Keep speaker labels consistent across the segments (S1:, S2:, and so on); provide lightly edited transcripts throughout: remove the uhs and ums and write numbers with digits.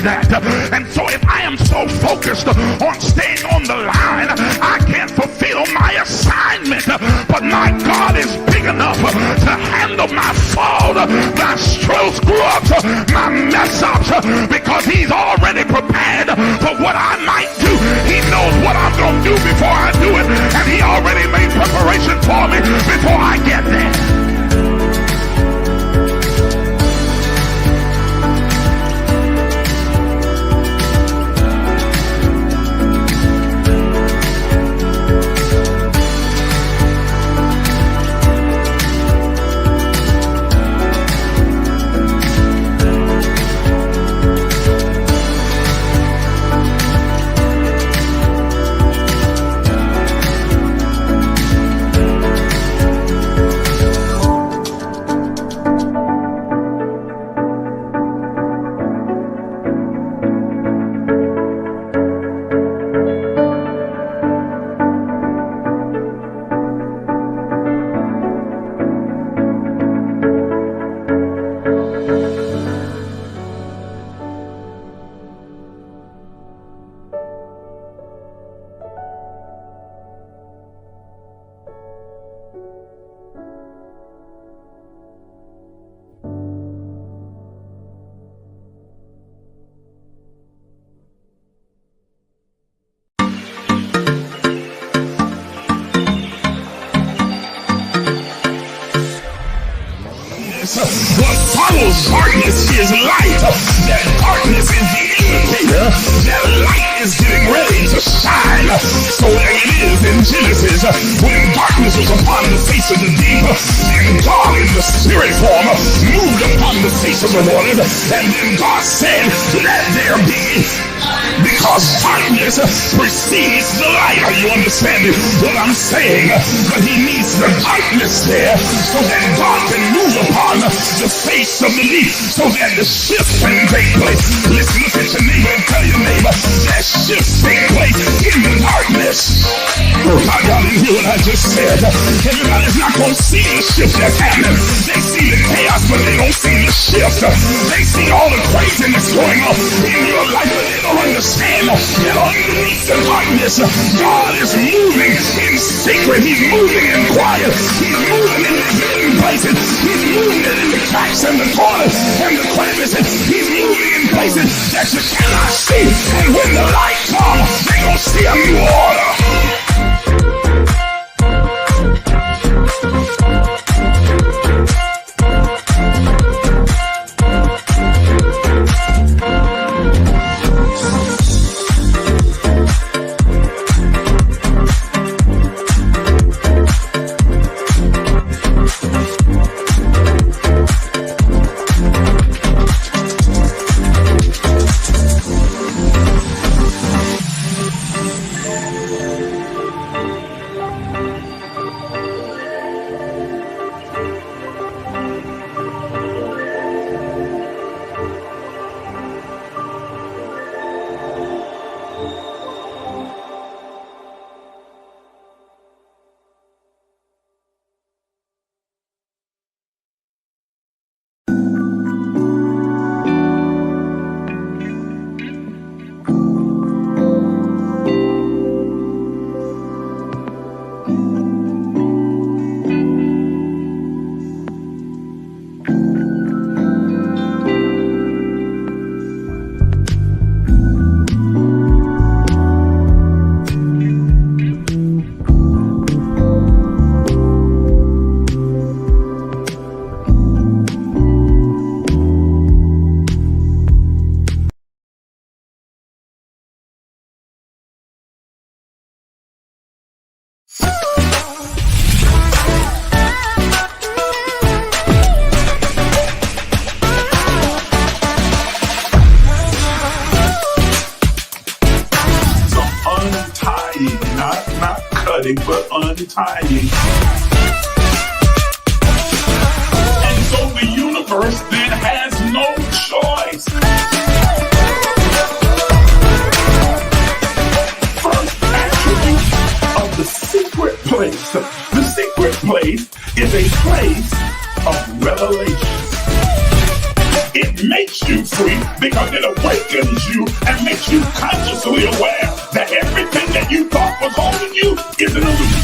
S1: that. And so if I am so focused on staying on the line, I can't fulfill my assignment. But my God is big enough to handle my fault, my screw-ups, my mess-ups, because he's already prepared for what I might do. He knows what I'm going to do before I do it, and he already made preparation for me before I get there. What follows darkness is light. That darkness is the indicator that light is getting ready to shine. So there it is in Genesis, when darkness was upon the face of the deep, and God in the spirit form moved upon the face of the waters, and then God said, let there be. Because darkness precedes the light. Are you understanding what I'm saying? But he needs the darkness there so that God can move upon the face of the deep, so that the shift can take place. Listen, look at your neighbor and tell your neighbor that shift take place in the darkness. Oh God, y'all didn't hear what I just said. Everybody's not going to see the shift that's happening. They see the chaos, but they don't see the shift. They see all the craziness going on in your life, but they don't understand that underneath the darkness, God is moving in secret. He's moving in quiet. He's moving in the hidden places. He's moving in the cracks and the corners and the crevices. He's moving in places that you cannot see. And when the light comes, they're going to see a new order. But untying. And so the universe then has no choice. First attribute of the secret place. The secret place is a place of revelation. It makes you free because it awakens awakens you and makes you consciously aware that everything that you thought was holding you is an illusion.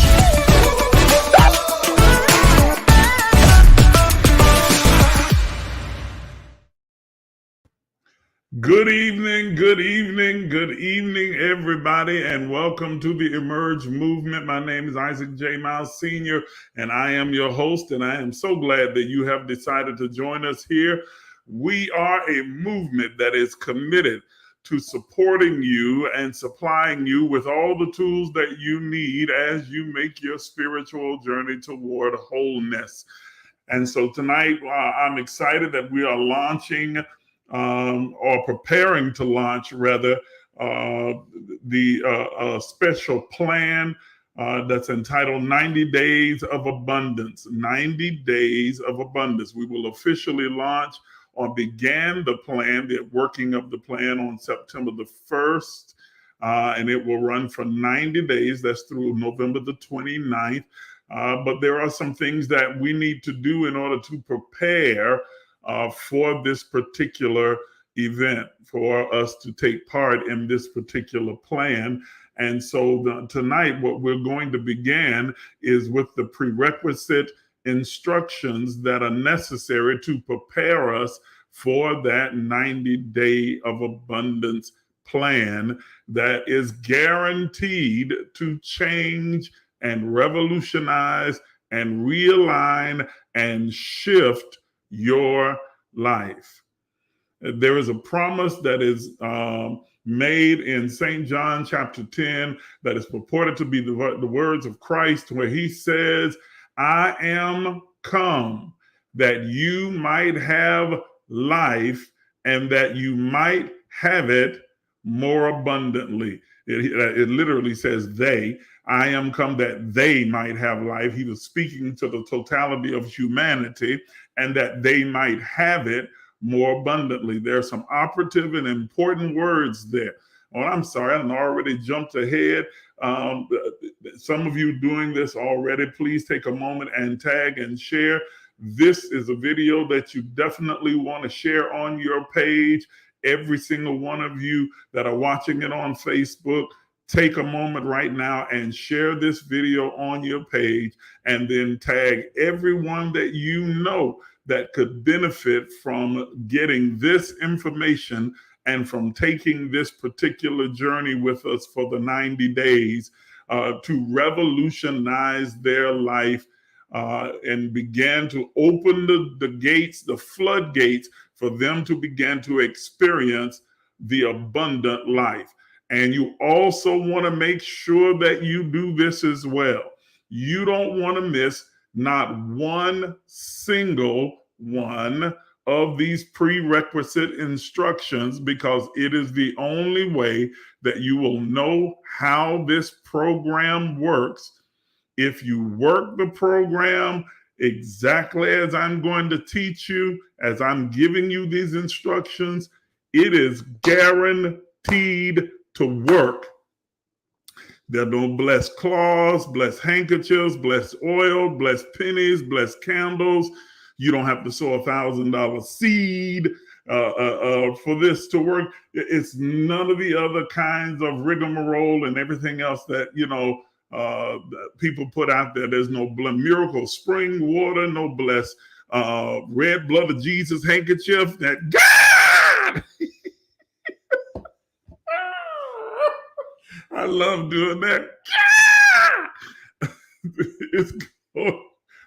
S1: Good evening, good evening, good evening, everybody, and welcome to the Emerge movement. My name is Isaac J. Miles Sr., and I am your host, and I am so glad that you have decided to join us here. We are a movement that is committed to supporting you and supplying you with all the tools that you need as you make your spiritual journey toward wholeness. And so tonight, I'm excited that we are launching or preparing to launch, rather, the special plan that's entitled 90 Days of Abundance. 90 Days of Abundance. We will officially launch or began the plan, the working of the plan on September the 1st, and it will run for 90 days. That's through November the 29th. But there are some things that we need to do in order to prepare for this particular event, for us to take part in this particular plan. And so tonight, what we're going to begin is with the prerequisite instructions that are necessary to prepare us for that 90-day of abundance plan that is guaranteed to change and revolutionize and realign and shift your life. There is a promise that is made in St. John chapter 10 that is purported to be the words of Christ, where he says, I am come that you might have life and that you might have it more abundantly. It literally says they. I am come that they might have life. He was speaking to the totality of humanity, and that they might have it more abundantly. There are some operative and important words there. Oh, I'm sorry, I already jumped ahead. Some of you doing this already, please take a moment and tag and share. This is a video that you definitely want to share on your page. Every single one of you that are watching it on Facebook, take a moment right now and share this video on your page, and then tag everyone that you know that could benefit from getting this information and from taking this particular journey with us for the 90 days to revolutionize their life and begin to open the gates, the floodgates, for them to begin to experience the abundant life. And you also want to make sure that you do this as well. You don't want to miss not one single one of these prerequisite instructions, because it is the only way that you will know how this program works. If you work the program exactly as I'm going to teach you, as I'm giving you these instructions, it is guaranteed to work. There are no blessed cloths, blessed handkerchiefs, blessed oil, blessed pennies, blessed candles. You don't have to sow $1,000 seed for this to work. It's none of the other kinds of rigmarole and everything else that, people put out there. There's no miracle spring water, no blessed red blood of Jesus handkerchief. That God! I love doing that. It's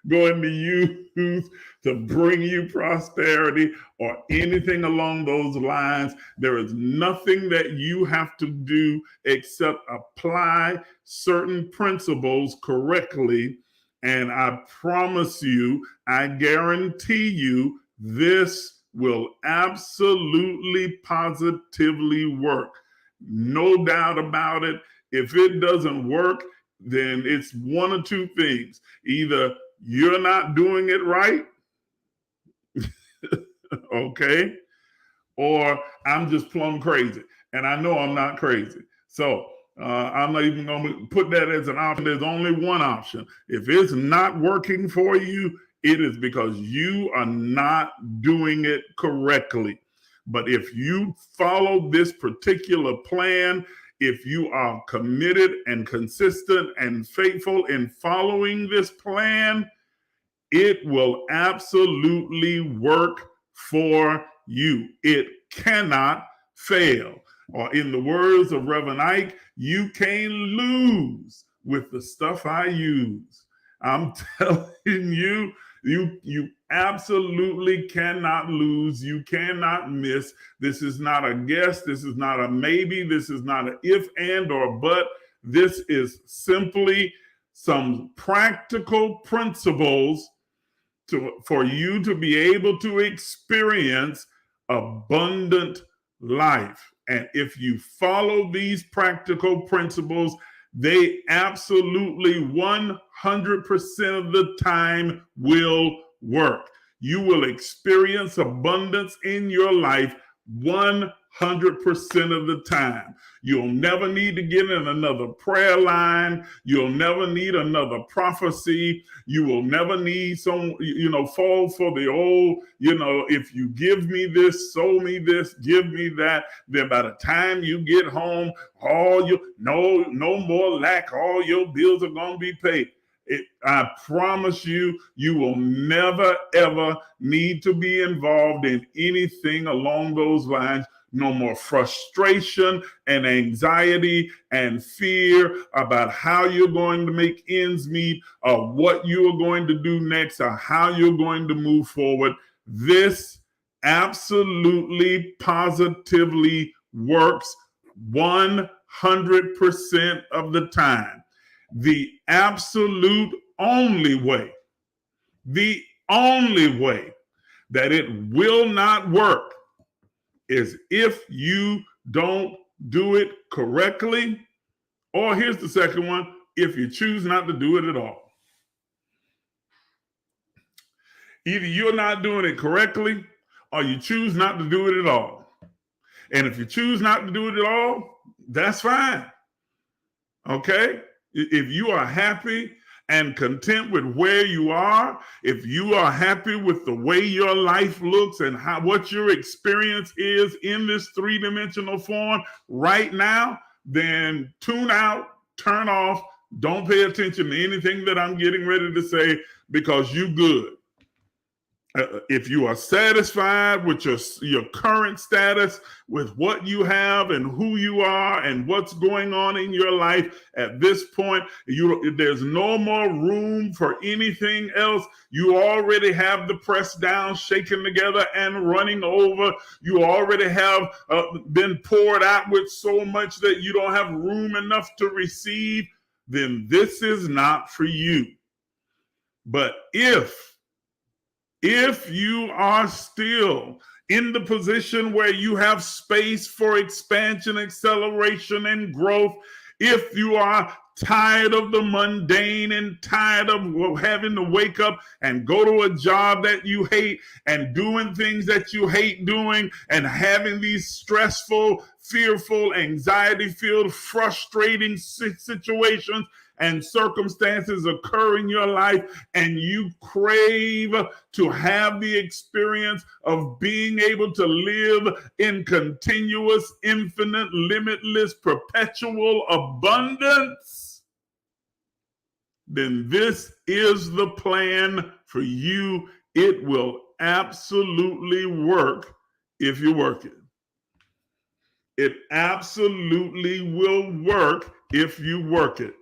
S1: going to use to bring you prosperity or anything along those lines. There is nothing that you have to do except apply certain principles correctly. And I promise you, I guarantee you, this will absolutely, positively work. No doubt about it. If it doesn't work, then it's one of two things. Either you're not doing it right, okay, or I'm just plumb crazy. And I know I'm not crazy. So I'm not even going to put that as an option. There's only one option. If it's not working for you, it is because you are not doing it correctly. But if you follow this particular plan, if you are committed and consistent and faithful in following this plan, it will absolutely work for you. It cannot fail. Or in the words of Reverend Ike, you can't lose with the stuff I use. I'm telling you, you absolutely cannot lose. You cannot miss. This is not a guess. This is not a maybe. This is not an if, and, or but. This is simply some practical principles for you to be able to experience abundant life. And if you follow these practical principles, they absolutely 100% of the time will work. You will experience abundance in your life 100% of the time. You'll never need to get in another prayer line. You'll never need another prophecy. You will never need fall for the old, if you give me this, sow me this, give me that, then by the time you get home, no more lack, all your bills are going to be paid. I promise you, you will never, ever need to be involved in anything along those lines. No more frustration and anxiety and fear about how you're going to make ends meet or what you are going to do next or how you're going to move forward. This absolutely, positively works 100% of the time. The absolute only way that it will not work is if you don't do it correctly, or here's the second one, if you choose not to do it at all. Either you're not doing it correctly or you choose not to do it at all. And if you choose not to do it at all, that's fine. Okay? If you are happy and content with where you are, if you are happy with the way your life looks and what your experience is in this three-dimensional form right now, then tune out, turn off, don't pay attention to anything that I'm getting ready to say because you good. If you are satisfied with your current status, with what you have and who you are and what's going on in your life at this point, there's no more room for anything else. You already have the pressed down, shaken together, and running over. You already have been poured out with so much that you don't have room enough to receive. Then this is not for you. But if you are still in the position where you have space for expansion, acceleration, and growth, if you are tired of the mundane and tired of having to wake up and go to a job that you hate and doing things that you hate doing and having these stressful, fearful, anxiety-filled, frustrating situations and circumstances occur in your life, and you crave to have the experience of being able to live in continuous, infinite, limitless, perpetual abundance, then this is the plan for you. It will absolutely work if you work it. It absolutely will work if you work it.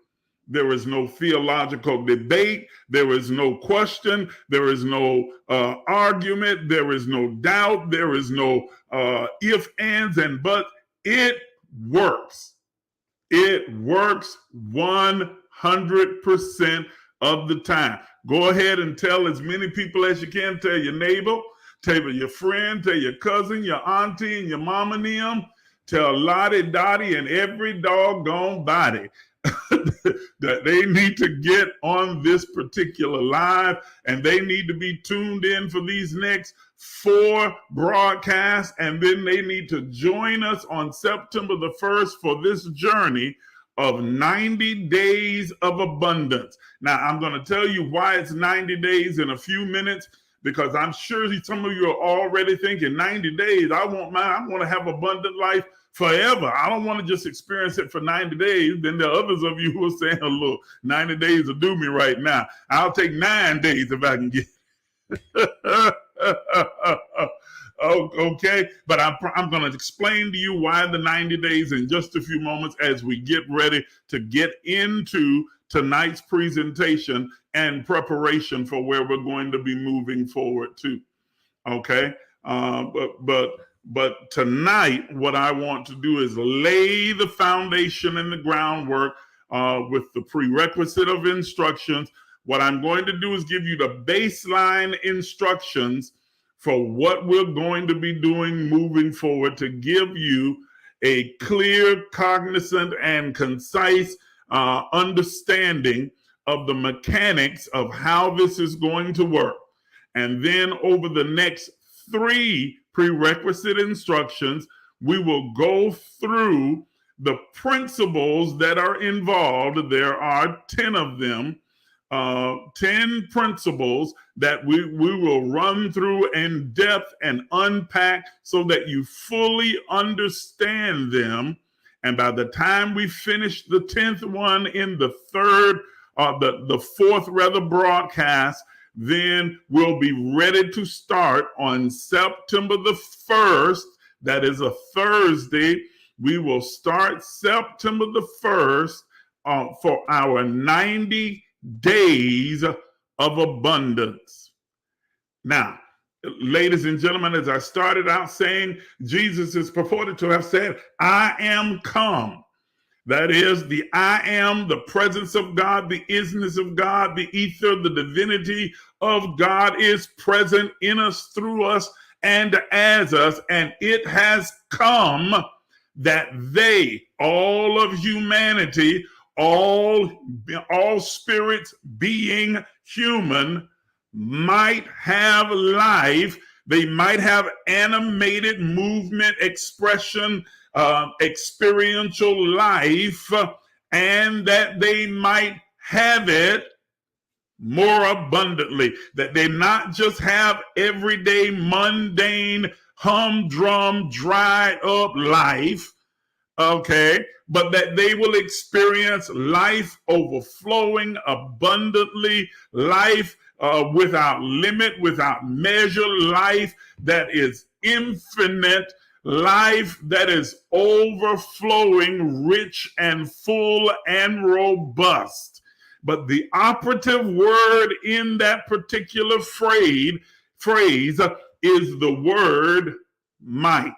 S1: There is no theological debate. There is no question. There is no argument. There is no doubt. There is no if, ands, and buts. It works. It works 100% of the time. Go ahead and tell as many people as you can. Tell your neighbor, tell your friend, tell your cousin, your auntie, and your mama and them. Tell Lottie, Dottie, and every doggone body that they need to get on this particular live, and they need to be tuned in for these next 4 broadcasts, and then they need to join us on September the 1st for this journey of 90 days of abundance. Now, I'm going to tell you why it's 90 days in a few minutes, because I'm sure some of you are already thinking 90 days, I want to have abundant life forever. I don't want to just experience it for 90 days. Then there are others of you who are saying, oh, look, 90 days will do me right now. I'll take 9 days if I can get okay, but I'm going to explain to you why the 90 days in just a few moments as we get ready to get into tonight's presentation and preparation for where we're going to be moving forward to. Okay, but tonight what I want to do is lay the foundation and the groundwork with the prerequisite of instructions. What I'm going to do is give you the baseline instructions for what we're going to be doing moving forward to give you a clear, cognizant, and concise understanding of the mechanics of how this is going to work. And then over the next 3 prerequisite instructions, we will go through the principles that are involved. There are 10 of them. 10 principles that we will run through in depth and unpack so that you fully understand them. And by the time we finish the 10th one in the fourth broadcast, then we'll be ready to start on September the 1st. That is a Thursday. We will start September the 1st for our 90 days of abundance. Now, ladies and gentlemen, as I started out saying, Jesus is purported to have said, I am come. That is the I am, the presence of God, the isness of God, the ether, the divinity of God is present in us, through us, and as us. And it has come that they, all of humanity, all spirits being human, might have life. They might have animated movement, expression, experiential life, and that they might have it more abundantly. That they not just have everyday, mundane, humdrum, dried up life, okay, but that they will experience life overflowing abundantly, life without limit, without measure, life that is infinite, life that is overflowing, rich and full and robust. But the operative word in that particular phrase is the word might.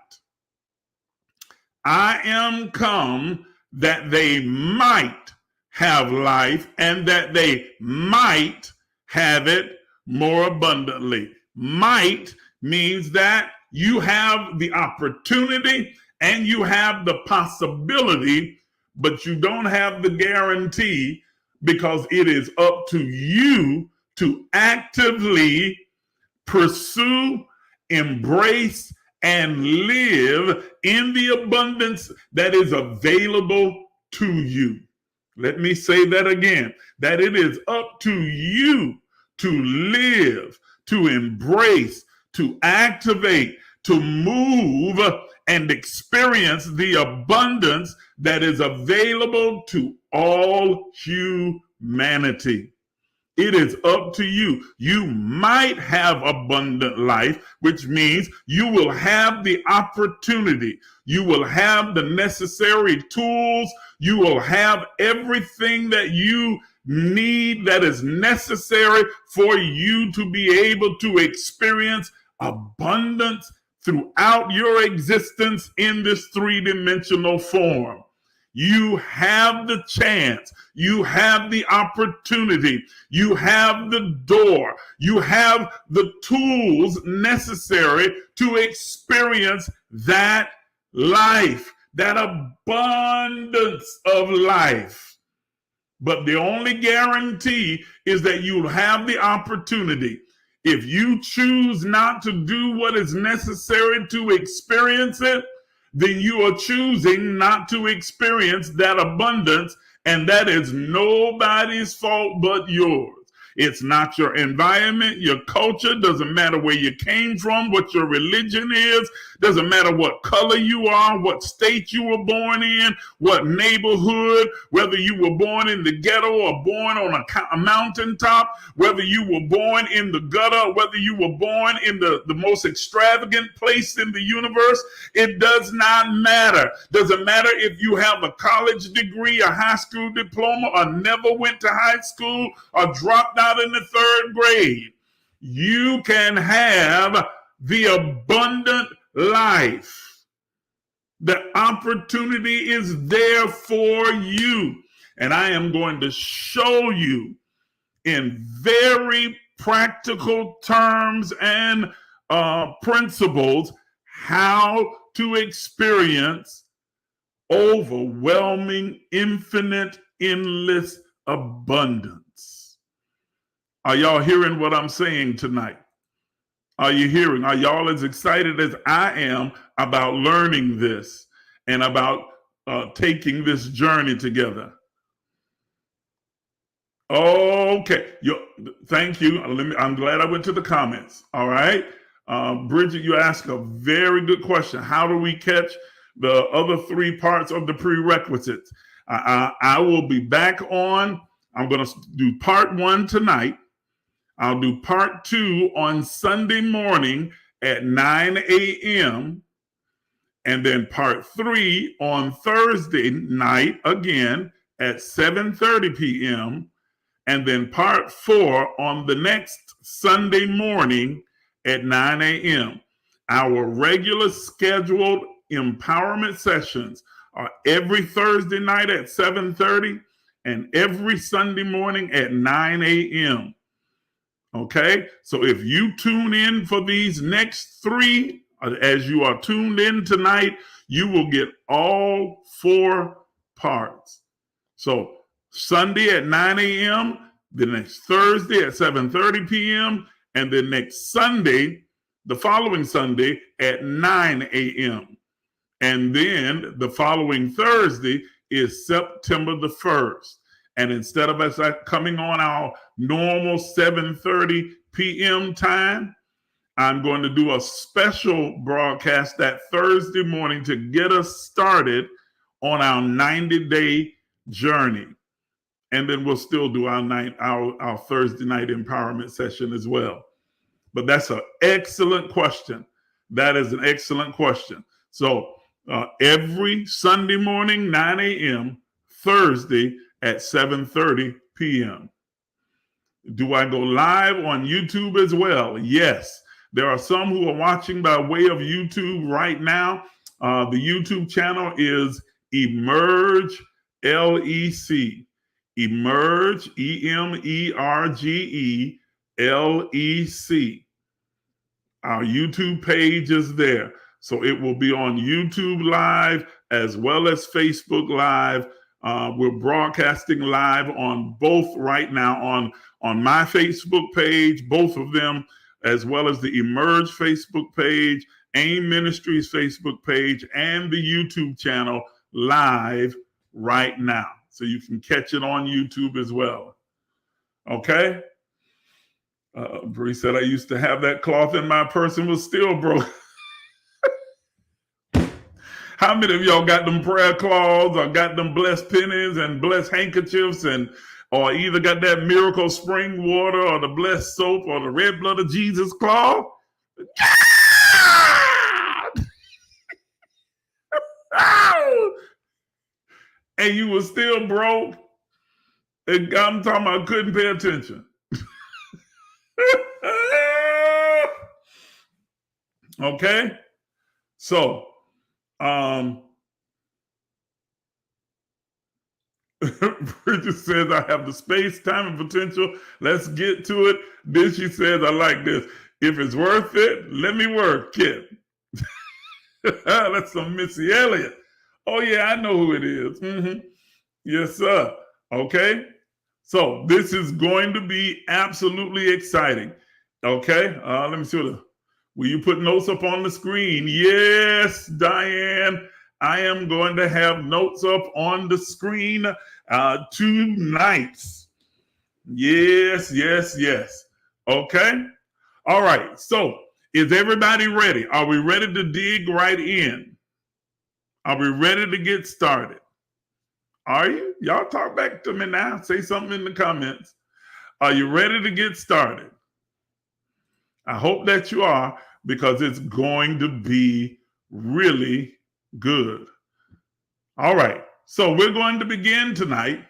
S1: I am come that they might have life and that they might have it more abundantly. Might means that you have the opportunity and you have the possibility, but you don't have the guarantee, because it is up to you to actively pursue, embrace, and live in the abundance that is available to you. Let me say that again, that it is up to you to live, to embrace, to activate, to move, and experience the abundance that is available to all humanity. It is up to you. You might have abundant life, which means you will have the opportunity. You will have the necessary tools. You will have everything that you need that is necessary for you to be able to experience abundance throughout your existence in this three-dimensional form. You have the chance, you have the opportunity, you have the door, you have the tools necessary to experience that life, that abundance of life. But the only guarantee is that you'll have the opportunity. If you choose not to do what is necessary to experience it, then you are choosing not to experience that abundance, and that is nobody's fault but yours. It's not your environment, your culture. Doesn't matter where you came from, what your religion is. Doesn't matter what color you are, what state you were born in, what neighborhood, whether you were born in the ghetto or born on a mountaintop, whether you were born in the gutter, whether you were born in the most extravagant place in the universe. It does not matter. Doesn't matter if you have a college degree, a high school diploma, or never went to high school, or dropped out in the 3rd grade. You can have the abundant life. The opportunity is there for you. And I am going to show you in very practical terms and principles how to experience overwhelming, infinite, endless abundance. Are y'all hearing what I'm saying tonight? Are you hearing? Are y'all as excited as I am about learning this and about taking this journey together? Okay. Thank you. I'm glad I went to the comments. All right. Bridget, you asked a very good question. How do we catch the other 3 parts of the prerequisites? I will be back on. I'm going to do part 1 tonight. I'll do part 2 on Sunday morning at 9 a.m. and then part 3 on Thursday night again at 7:30 p.m. and then part 4 on the next Sunday morning at 9 a.m. Our regular scheduled empowerment sessions are every Thursday night at 7:30 and every Sunday morning at 9 a.m. Okay, so if you tune in for these next 3, as you are tuned in tonight, you will get all 4 parts. So Sunday at 9 a.m., the next Thursday at 7:30 p.m., and then next Sunday, the following Sunday at 9 a.m. And then the following Thursday is September the 1st. And instead of us coming on our normal 7:30 p.m. time, I'm going to do a special broadcast that Thursday morning to get us started on our 90-day journey. And then we'll still do our Thursday night empowerment session as well. But that's an excellent question. That is an excellent question. So every Sunday morning, 9 a.m., Thursday at 7:30 p.m. Do I go live on YouTube as well? Yes. There are some who are watching by way of YouTube right now. The YouTube channel is Emerge LEC. Emerge, EMERGE LEC. Our YouTube page is there. So it will be on YouTube Live as well as Facebook Live. We're broadcasting live on both right now on my Facebook page, both of them, as well as the Emerge Facebook page, AIM Ministries Facebook page, and the YouTube channel live right now. So you can catch it on YouTube as well. Okay? Bree said, I used to have that cloth in my purse and was still broke. How many of y'all got them prayer cloths or got them blessed pennies and blessed handkerchiefs or either got that miracle spring water or the blessed soap or the red blood of Jesus cloth? And you were still broke? And I'm talking about couldn't pay attention. Okay? So, Bridget says, I have the space, time, and potential. Let's get to it. Then she says, I like this. If it's worth it, let me work it. That's some Missy Elliott. Oh, yeah, I know who it is. Mm-hmm. Yes, sir. Okay. So this is going to be absolutely exciting. Okay. Let me see will you put notes up on the screen? Yes, Diane. I am going to have notes up on the screen 2 nights. Yes, yes, yes. Okay. All right. So is everybody ready? Are we ready to dig right in? Are we ready to get started? Are you? Y'all talk back to me now. Say something in the comments. Are you ready to get started? I hope that you are, because it's going to be really good. All right. So we're going to begin tonight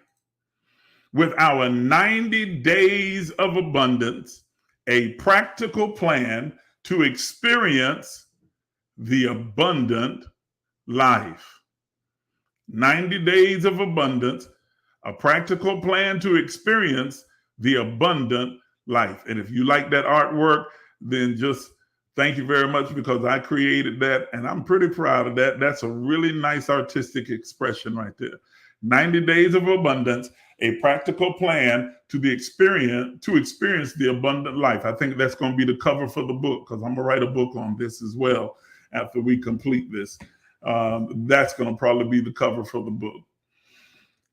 S1: with our 90 days of abundance, a practical plan to experience the abundant life. 90 days of abundance, a practical plan to experience the abundant life. And if you like that artwork, then just thank you very much, because I created that and I'm pretty proud of that. That's a really nice artistic expression right there. 90 days of abundance, a practical plan to experience the abundant life. I think that's going to be the cover for the book, because I'm going to write a book on this as well after we complete this. That's going to probably be the cover for the book.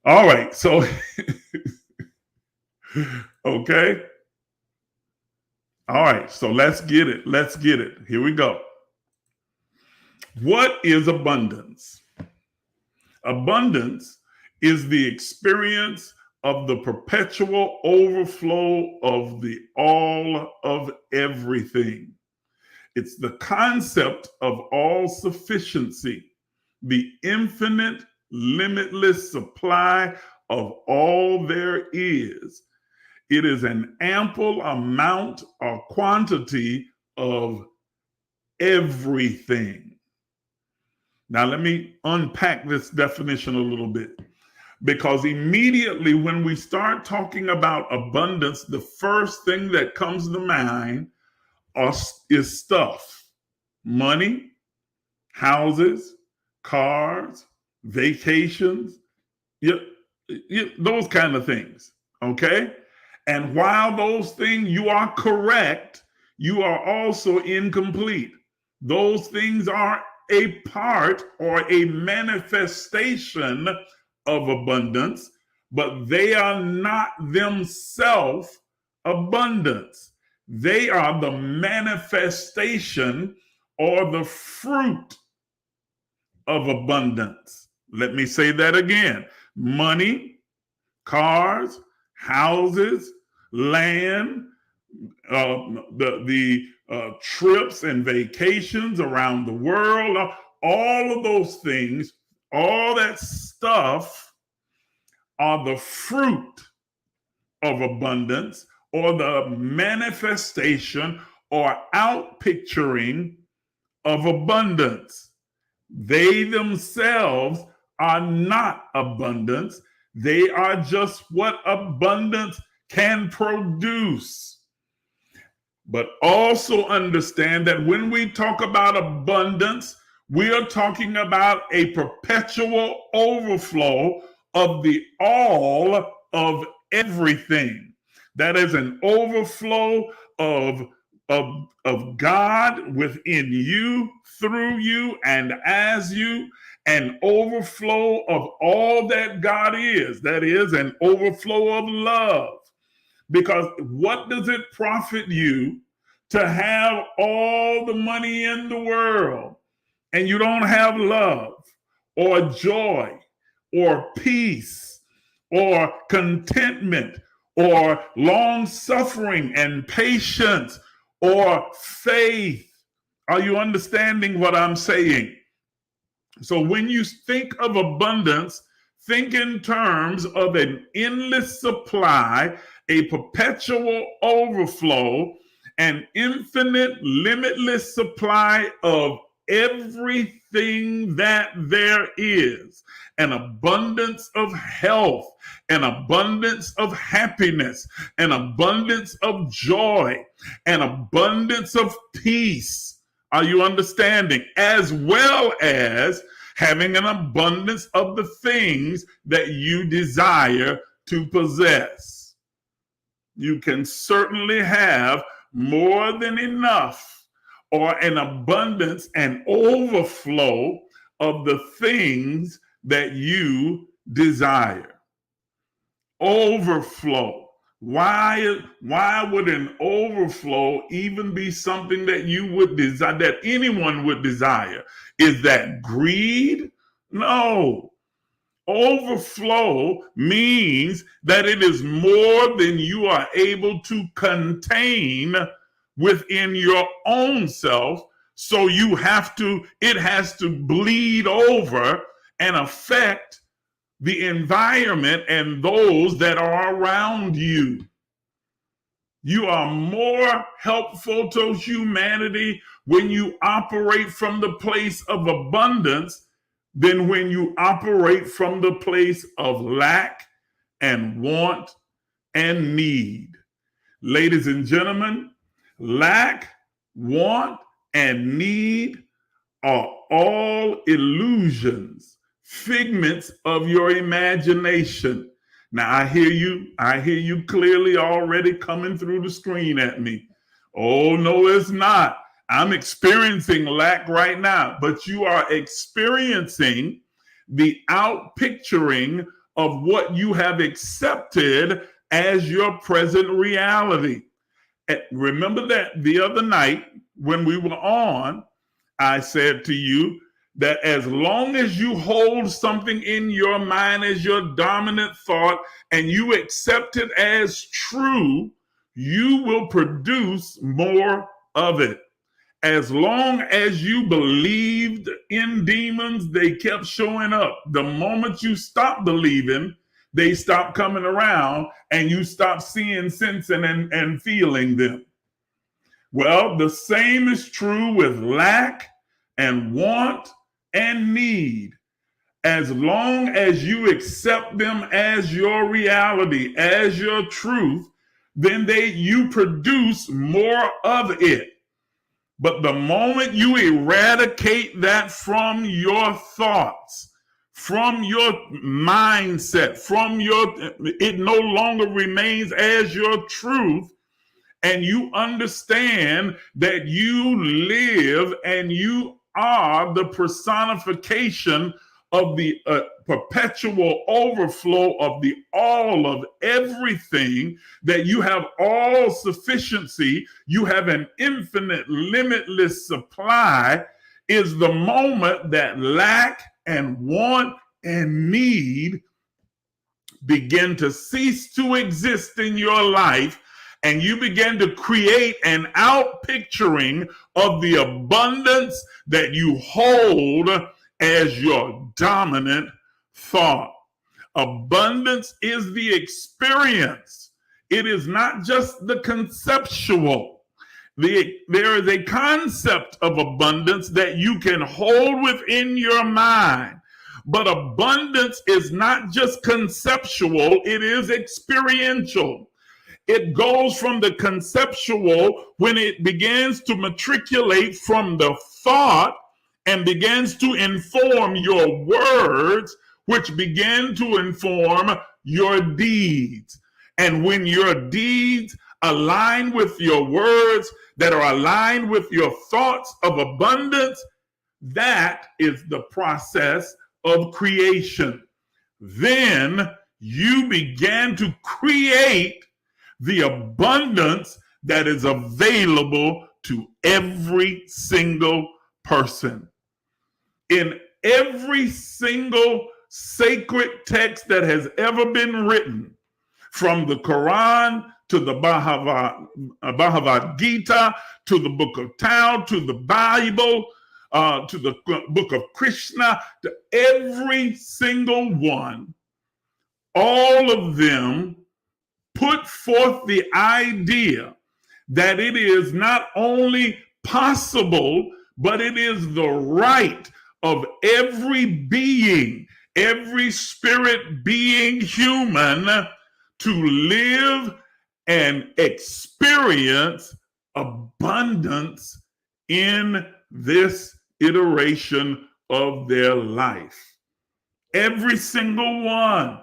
S1: All right. So, okay. All right. So let's get it. Let's get it. Here we go. What is abundance? Abundance is the experience of the perpetual overflow of the all of everything. It's the concept of all sufficiency, the infinite, limitless supply of all there is. It is an ample amount or quantity of everything. Now, let me unpack this definition a little bit, because immediately when we start talking about abundance, the first thing that comes to mind is stuff: money, houses, cars, vacations, those kind of things. Okay. And while those things, you are correct, you are also incomplete. Those things are a part or a manifestation of abundance, but they are not themselves abundance. They are the manifestation or the fruit of abundance. Let me say that again. Money, cars, houses, land, the trips and vacations around the world, all of those things, all that stuff are the fruit of abundance, or the manifestation or outpicturing of abundance. They themselves are not abundance. They are just what abundance can produce. But also understand that when we talk about abundance, we are talking about a perpetual overflow of the all of everything. That is an overflow of God within you, through you, and as you, an overflow of all that God is. That is an overflow of love. Because what does it profit you to have all the money in the world and you don't have love or joy or peace or contentment or long suffering and patience or faith? Are you understanding what I'm saying? So when you think of abundance, think in terms of an endless supply, a perpetual overflow, an infinite, limitless supply of everything that there is, an abundance of health, an abundance of happiness, an abundance of joy, an abundance of peace. Are you understanding? As well as having an abundance of the things that you desire to possess. You can certainly have more than enough, or an abundance and overflow of the things that you desire. Overflow. Why would an overflow even be something that you would desire, that anyone would desire? Is that greed? No. Overflow means that it is more than you are able to contain within your own self. So it has to bleed over and affect the environment and those that are around you. You are more helpful to humanity when you operate from the place of abundance than when you operate from the place of lack and want and need. Ladies and gentlemen, lack, want, and need are all illusions, figments of your imagination. Now I hear you clearly already coming through the screen at me. Oh, no, it's not. I'm experiencing lack right now, but you are experiencing the outpicturing of what you have accepted as your present reality. And remember that the other night when we were on, I said to you that as long as you hold something in your mind as your dominant thought and you accept it as true, you will produce more of it. As long as you believed in demons, they kept showing up. The moment you stop believing, they stop coming around and you stop seeing, sensing, and feeling them. Well, the same is true with lack and want and need. As long as you accept them as your reality, as your truth, then you produce more of it. But the moment you eradicate that from your thoughts, from your mindset, it no longer remains as your truth, and you understand that you live and you are the personification of the perpetual overflow of the all of everything, that you have all sufficiency, you have an infinite, limitless supply, is the moment that lack and want and need begin to cease to exist in your life, and you begin to create an outpicturing of the abundance that you hold as your dominant thought. Abundance is the experience. It is not just the conceptual. There is a concept of abundance that you can hold within your mind. But abundance is not just conceptual, it is experiential. It goes from the conceptual when it begins to matriculate from the thought and begins to inform your words, which begin to inform your deeds. And when your deeds align with your words that are aligned with your thoughts of abundance, that is the process of creation. Then you began to create the abundance that is available to every single person. In every single sacred text that has ever been written, from the Quran to the Bhagavad Gita, to the Book of Tao, to the Bible, to the Book of Krishna, to every single one, all of them put forth the idea that it is not only possible, but it is the right of every being, every spirit being human, to live and experience abundance in this iteration of their life. Every single one.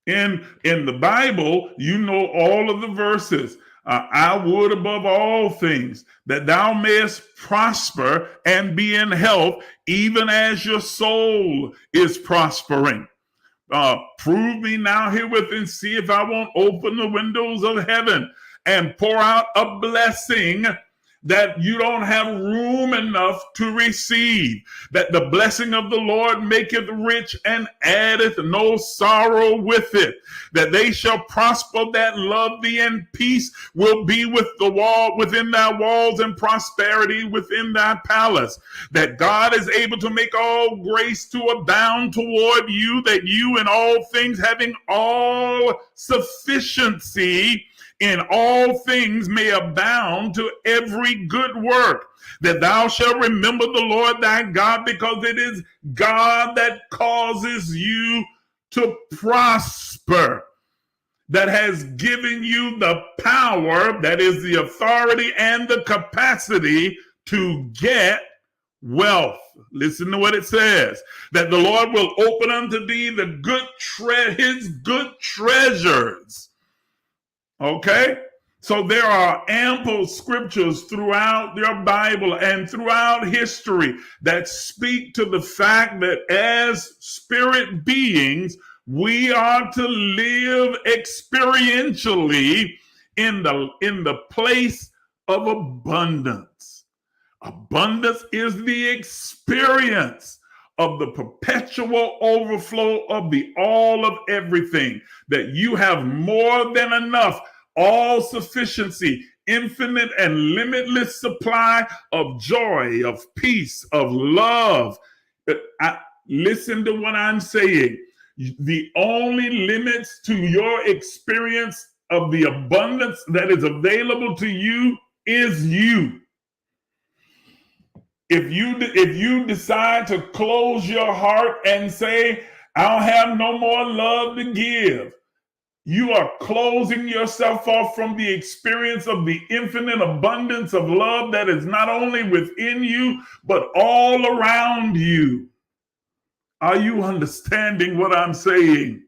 S1: In the Bible, you know all of the verses. I would above all things that thou mayest prosper and be in health, even as your soul is prospering. Prove me now herewith and see if I won't open the windows of heaven and pour out a blessing that you don't have room enough to receive. That the blessing of the Lord maketh rich and addeth no sorrow with it. That they shall prosper that love thee, and peace will be within thy walls, and prosperity within thy palace. That God is able to make all grace to abound toward you, that you in all things having all sufficiency in all things may abound to every good work, that thou shalt remember the Lord thy God, because it is God that causes you to prosper, that has given you the power, that is the authority and the capacity to get wealth. Listen to what it says, that the Lord will open unto thee the his good treasures. Okay, so there are ample scriptures throughout your Bible and throughout history that speak to the fact that as spirit beings, we are to live experientially in the place of abundance. Abundance is the experience of the perpetual overflow of the all of everything, that you have more than enough, all sufficiency, infinite and limitless supply of joy, of peace, of love. Listen to what I'm saying. The only limits to your experience of the abundance that is available to you is you. If you decide to close your heart and say, I don't have no more love to give, you are closing yourself off from the experience of the infinite abundance of love that is not only within you, but all around you. Are you understanding what I'm saying?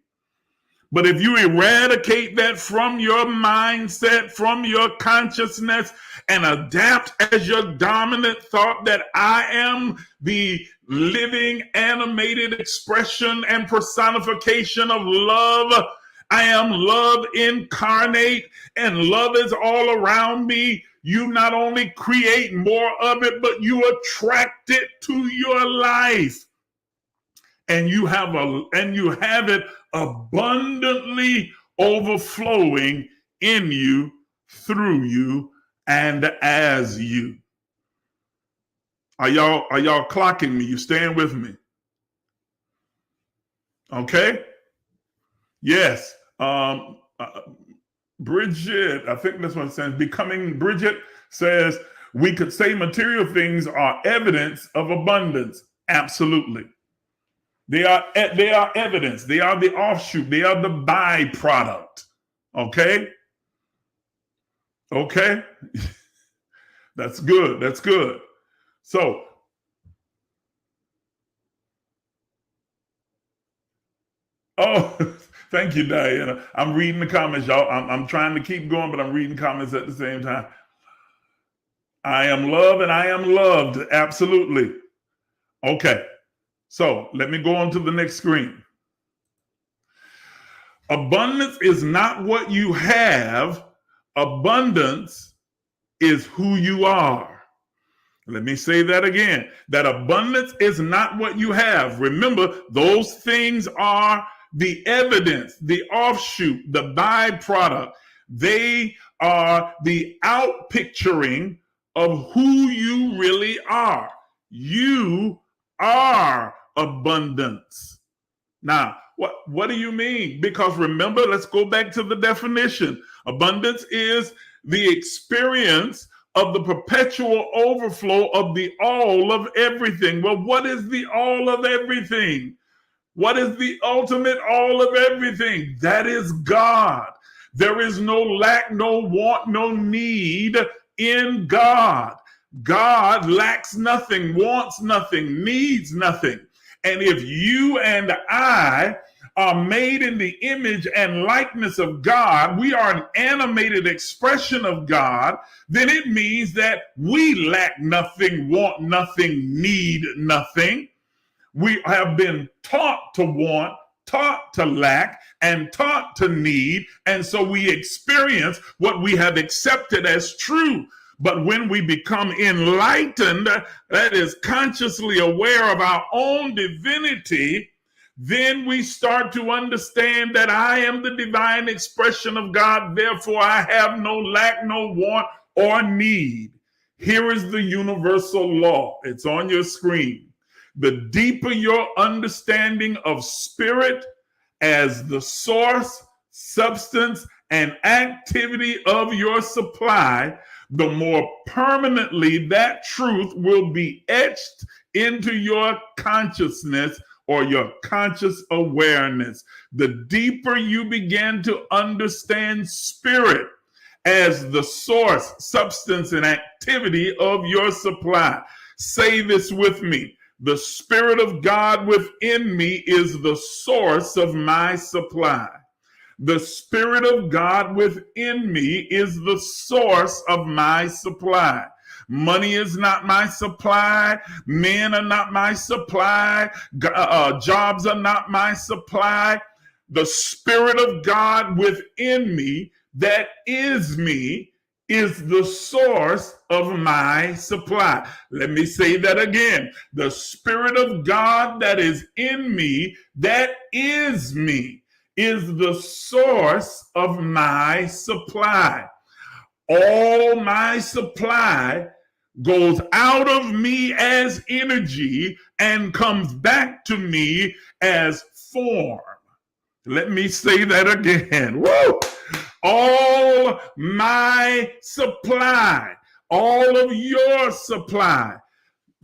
S1: But if you eradicate that from your mindset, from your consciousness, and adapt as your dominant thought that I am the living, animated expression and personification of love, I am love incarnate, and love is all around me, you not only create more of it, but you attract it to your life. And you have it abundantly overflowing in you, through you, and as you. Are y'all clocking me? You staying with me? Okay. Yes. Bridget, I think this one says, Bridget says, we could say material things are evidence of abundance. Absolutely. They are evidence. They are the offshoot. They are the byproduct. Okay? Okay? That's good. That's good. So, thank you, Diana. I'm reading the comments, y'all. I'm trying to keep going, but I'm reading comments at the same time. I am loved and I am loved. Absolutely. Okay. So let me go on to the next screen. Abundance is not what you have. Abundance is who you are. Let me say that again. That abundance is not what you have. Remember, those things are the evidence, the offshoot, the byproduct. They are the outpicturing of who you really are. You are abundance. Now, what do you mean? Because remember, let's go back to the definition. Abundance is the experience of the perpetual overflow of the all of everything. Well, what is the all of everything? What is the ultimate all of everything? That is God. There is no lack, no want, no need in God. God lacks nothing, wants nothing, needs nothing. And if you and I are made in the image and likeness of God, we are an animated expression of God, then it means that we lack nothing, want nothing, need nothing. We have been taught to want taught to lack and taught to need, and so we experience what we have accepted as true. But when we become enlightened, that is consciously aware of our own divinity, then we start to understand that I am the divine expression of God. Therefore, I have no lack, no want, or need. Here is the universal law. It's on your screen. The deeper your understanding of spirit as the source, substance, and activity of your supply, the more permanently that truth will be etched into your consciousness or your conscious awareness. The deeper you begin to understand spirit as the source, substance, and activity of your supply. Say this with me. The Spirit of God within me is the source of my supply. The Spirit of God within me is the source of my supply. Money is not my supply. Men are not my supply. Jobs are not my supply. The Spirit of God within me, that is me, is the source of my supply. Let me say that again. The Spirit of God that is in me, that is me, is the source of my supply. All my supply goes out of me as energy and comes back to me as form. Let me say that again. Woo! All my supply, all of your supply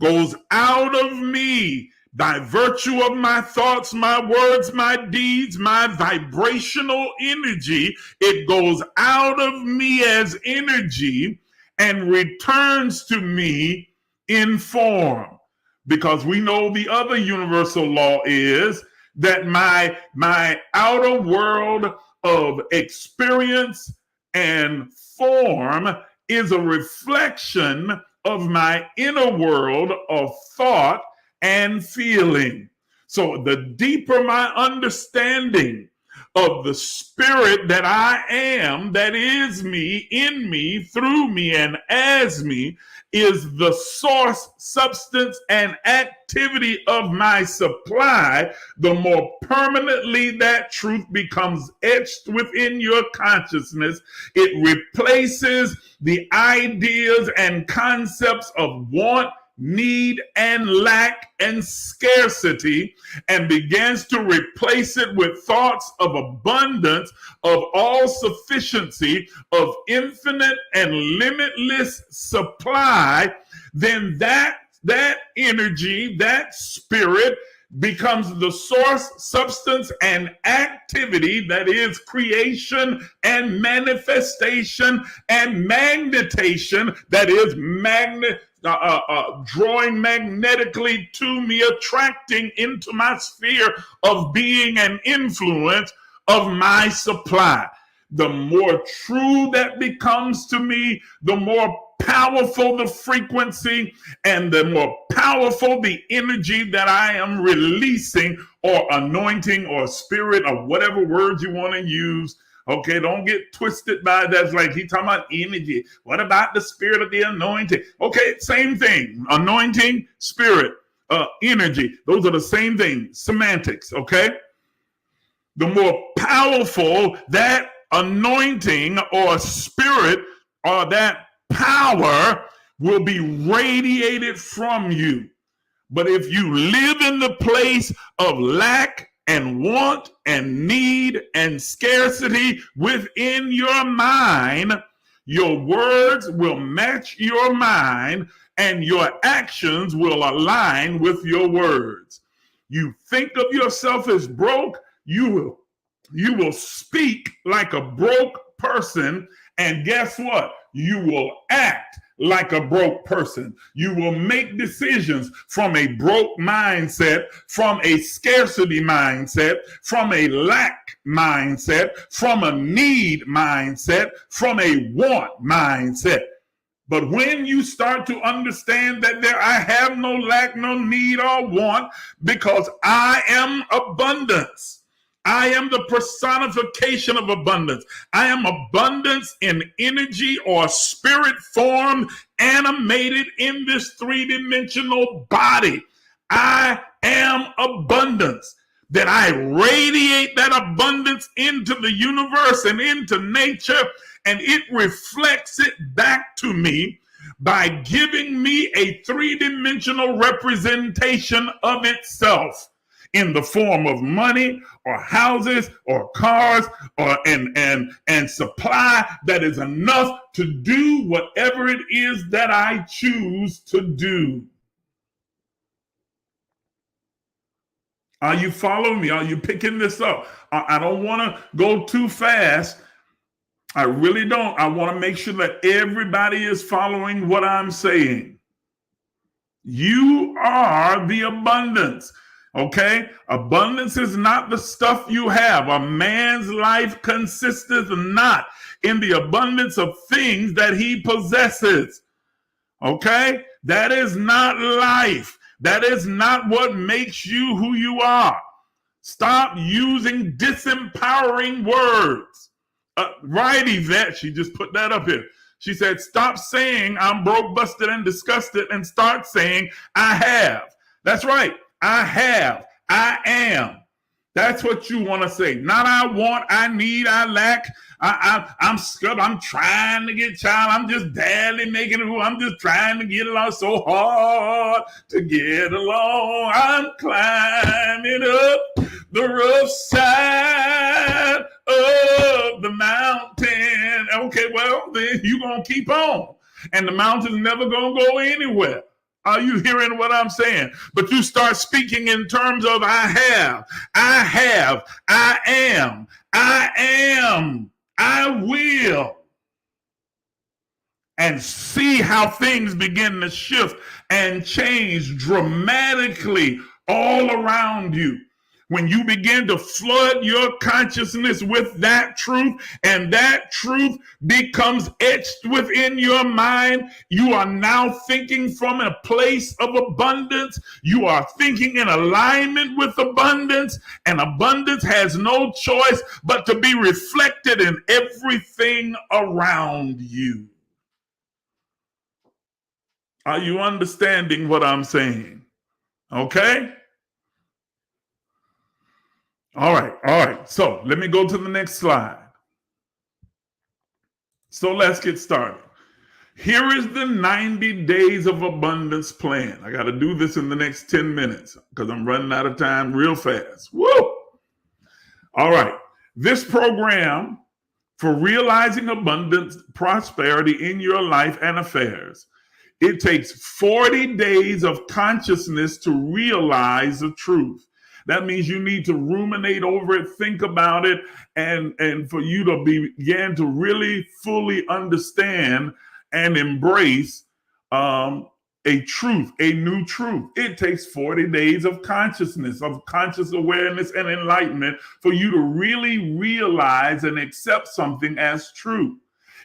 S1: goes out of me by virtue of my thoughts, my words, my deeds, my vibrational energy. It goes out of me as energy and returns to me in form. Because we know the other universal law is that my outer world of experience and form is a reflection of my inner world of thought and feeling. So the deeper my understanding of the spirit that I am, that is me, in me, through me, and as me, is the source, substance, and activity of my supply, the more permanently that truth becomes etched within your consciousness. It replaces the ideas and concepts of want, need, and lack and scarcity, and begins to replace it with thoughts of abundance, of all sufficiency, of infinite and limitless supply. Then that energy, that spirit, becomes the source, substance, and activity, that is creation and manifestation and magnetation, that is drawing magnetically to me, attracting into my sphere of being and influence of my supply. The more true that becomes to me, the more powerful the frequency and the more powerful the energy that I am releasing, or anointing, or spirit, or whatever words you want to use. Okay, don't get twisted by that. It's like he talking about energy. What about the spirit of the anointing? Okay, same thing. Anointing, spirit, energy. Those are the same thing. Semantics, okay? The more powerful that anointing or spirit or that power will be radiated from you. But if you live in the place of lack and want and need and scarcity within your mind, your words will match your mind and your actions will align with your words. You think of yourself as broke, you will speak like a broke person, and guess what? You will act like a broke person. You will make decisions from a broke mindset, from a scarcity mindset, from a lack mindset, from a need mindset, from a want mindset. But when you start to understand that I have no lack, no need, or want, because I am abundance, I am the personification of abundance. I am abundance in energy or spirit form, animated in this three-dimensional body. I am abundance. That I radiate that abundance into the universe and into nature, and it reflects it back to me by giving me a three-dimensional representation of itself in the form of money or houses or cars or and supply that is enough to do whatever it is that I choose to do. Are you following me? Are you picking this up? I don't want to go too fast. I really don't. I want to make sure that everybody is following what I'm saying. You are the abundance. Okay? Abundance is not the stuff you have. A man's life consisteth not in the abundance of things that he possesses. Okay? That is not life. That is not what makes you who you are. Stop using disempowering words. Right, Yvette, she just put that up here. She said, stop saying I'm broke, busted, and disgusted and start saying I have. That's right. I have. I am. That's what you want to say. Not I want, I need, I lack. I'm scared. I'm trying to get child. I'm just barely making it. I'm just trying to get along. So hard to get along. I'm climbing up the rough side of the mountain. Okay, well, then you're going to keep on. And the mountain's never going to go anywhere. Are you hearing what I'm saying? But you start speaking in terms of I have, I am, I will. And see how things begin to shift and change dramatically all around you. When you begin to flood your consciousness with that truth, and that truth becomes etched within your mind, you are now thinking from a place of abundance. You are thinking in alignment with abundance, and abundance has no choice but to be reflected in everything around you. Are you understanding what I'm saying? Okay? All right. So let me go to the next slide. So let's get started. Here is the 90 days of abundance plan. I got to do this in the next 10 minutes because I'm running out of time real fast. Woo! All right. This program for realizing abundance, prosperity in your life and affairs, it takes 40 days of consciousness to realize the truth. That means you need to ruminate over it, think about it, and for you to begin to really fully understand and embrace a truth, a new truth. It takes 40 days of consciousness, of conscious awareness and enlightenment for you to really realize and accept something as true.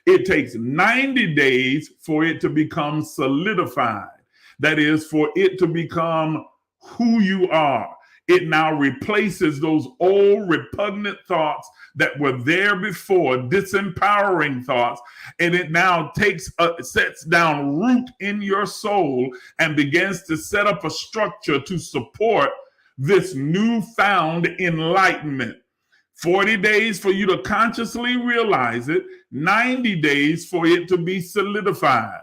S1: It takes 90 days for it to become solidified. That is, for it to become who you are. It now replaces those old repugnant thoughts that were there before, disempowering thoughts, and it now sets down root in your soul and begins to set up a structure to support this newfound enlightenment. 40 days for you to consciously realize it, 90 days for it to be solidified.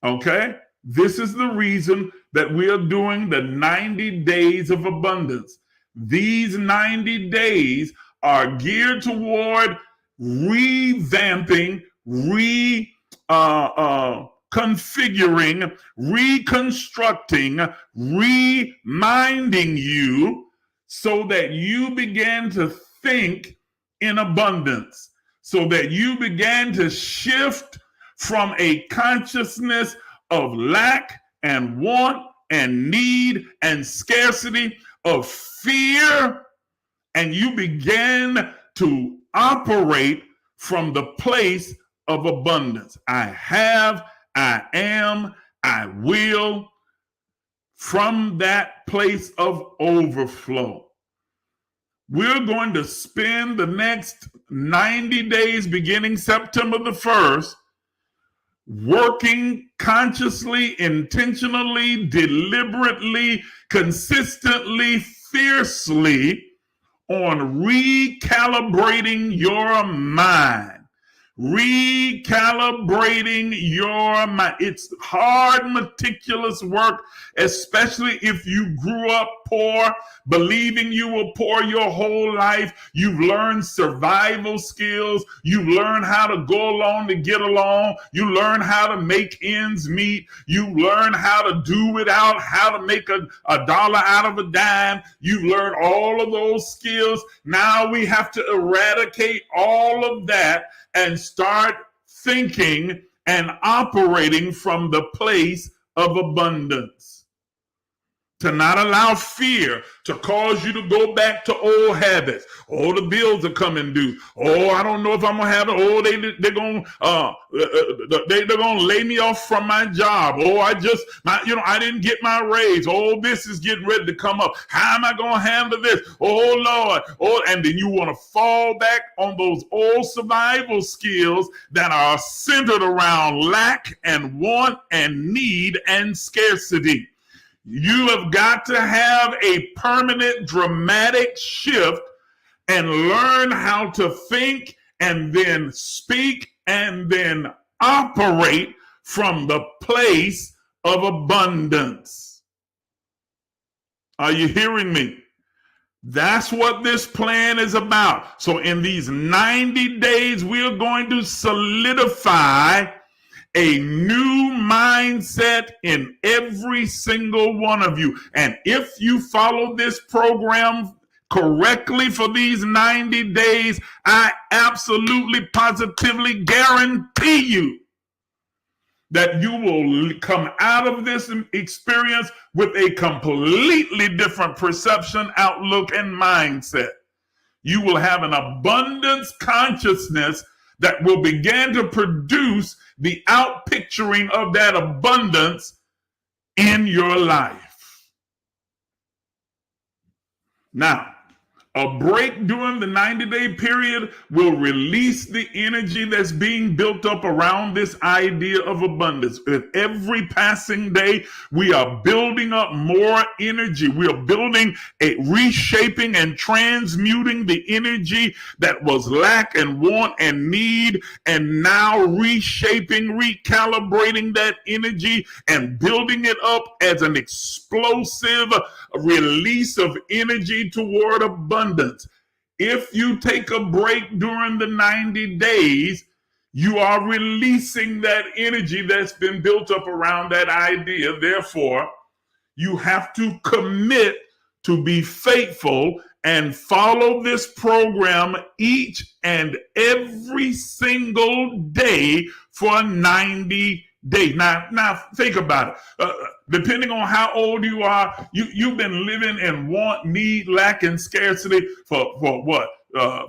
S1: Okay? This is the reason that we are doing the 90 days of abundance. These 90 days are geared toward revamping, configuring, reconstructing, reminding you so that you begin to think in abundance, so that you begin to shift from a consciousness of lack and want and need and scarcity, of fear, and you begin to operate from the place of abundance. I have, I am, I will, from that place of overflow. We're going to spend the next 90 days beginning September the 1st working consciously, intentionally, deliberately, consistently, fiercely on recalibrating your mind. Recalibrating your mind. It's hard, meticulous work, especially if you grew up poor, believing you were poor your whole life. You've learned survival skills. You learn how to go along to get along. You learn how to make ends meet. You learn how to do without, how to make a dollar out of a dime. You've learned all of those skills. Now we have to eradicate all of that and start thinking and operating from the place of abundance. To not allow fear to cause you to go back to old habits. Oh, the bills are coming due. Oh, I don't know if I'm gonna have it. Oh, they're gonna lay me off from my job. Oh, I didn't get my raise. Oh, this is getting ready to come up. How am I gonna handle this? Oh Lord. Oh, and then you want to fall back on those old survival skills that are centered around lack and want and need and scarcity. You have got to have a permanent, dramatic shift and learn how to think and then speak and then operate from the place of abundance. Are you hearing me? That's what this plan is about. So in these 90 days, we're going to solidify a new mindset in every single one of you. And if you follow this program correctly for these 90 days, I absolutely, positively guarantee you that you will come out of this experience with a completely different perception, outlook, and mindset. You will have an abundance consciousness that will begin to produce the outpicturing of that abundance in your life. Now, a break during the 90-day period will release the energy that's being built up around this idea of abundance. With every passing day, we are building up more energy. We are building reshaping and transmuting the energy that was lack and want and need, and now reshaping, recalibrating that energy and building it up as an explosive release of energy toward abundance. If you take a break during the 90 days, you are releasing that energy that's been built up around that idea. Therefore, you have to commit to be faithful and follow this program each and every single day for 90 days. Now think about it. Depending on how old you are, you've been living in want, need, lack, and scarcity for what?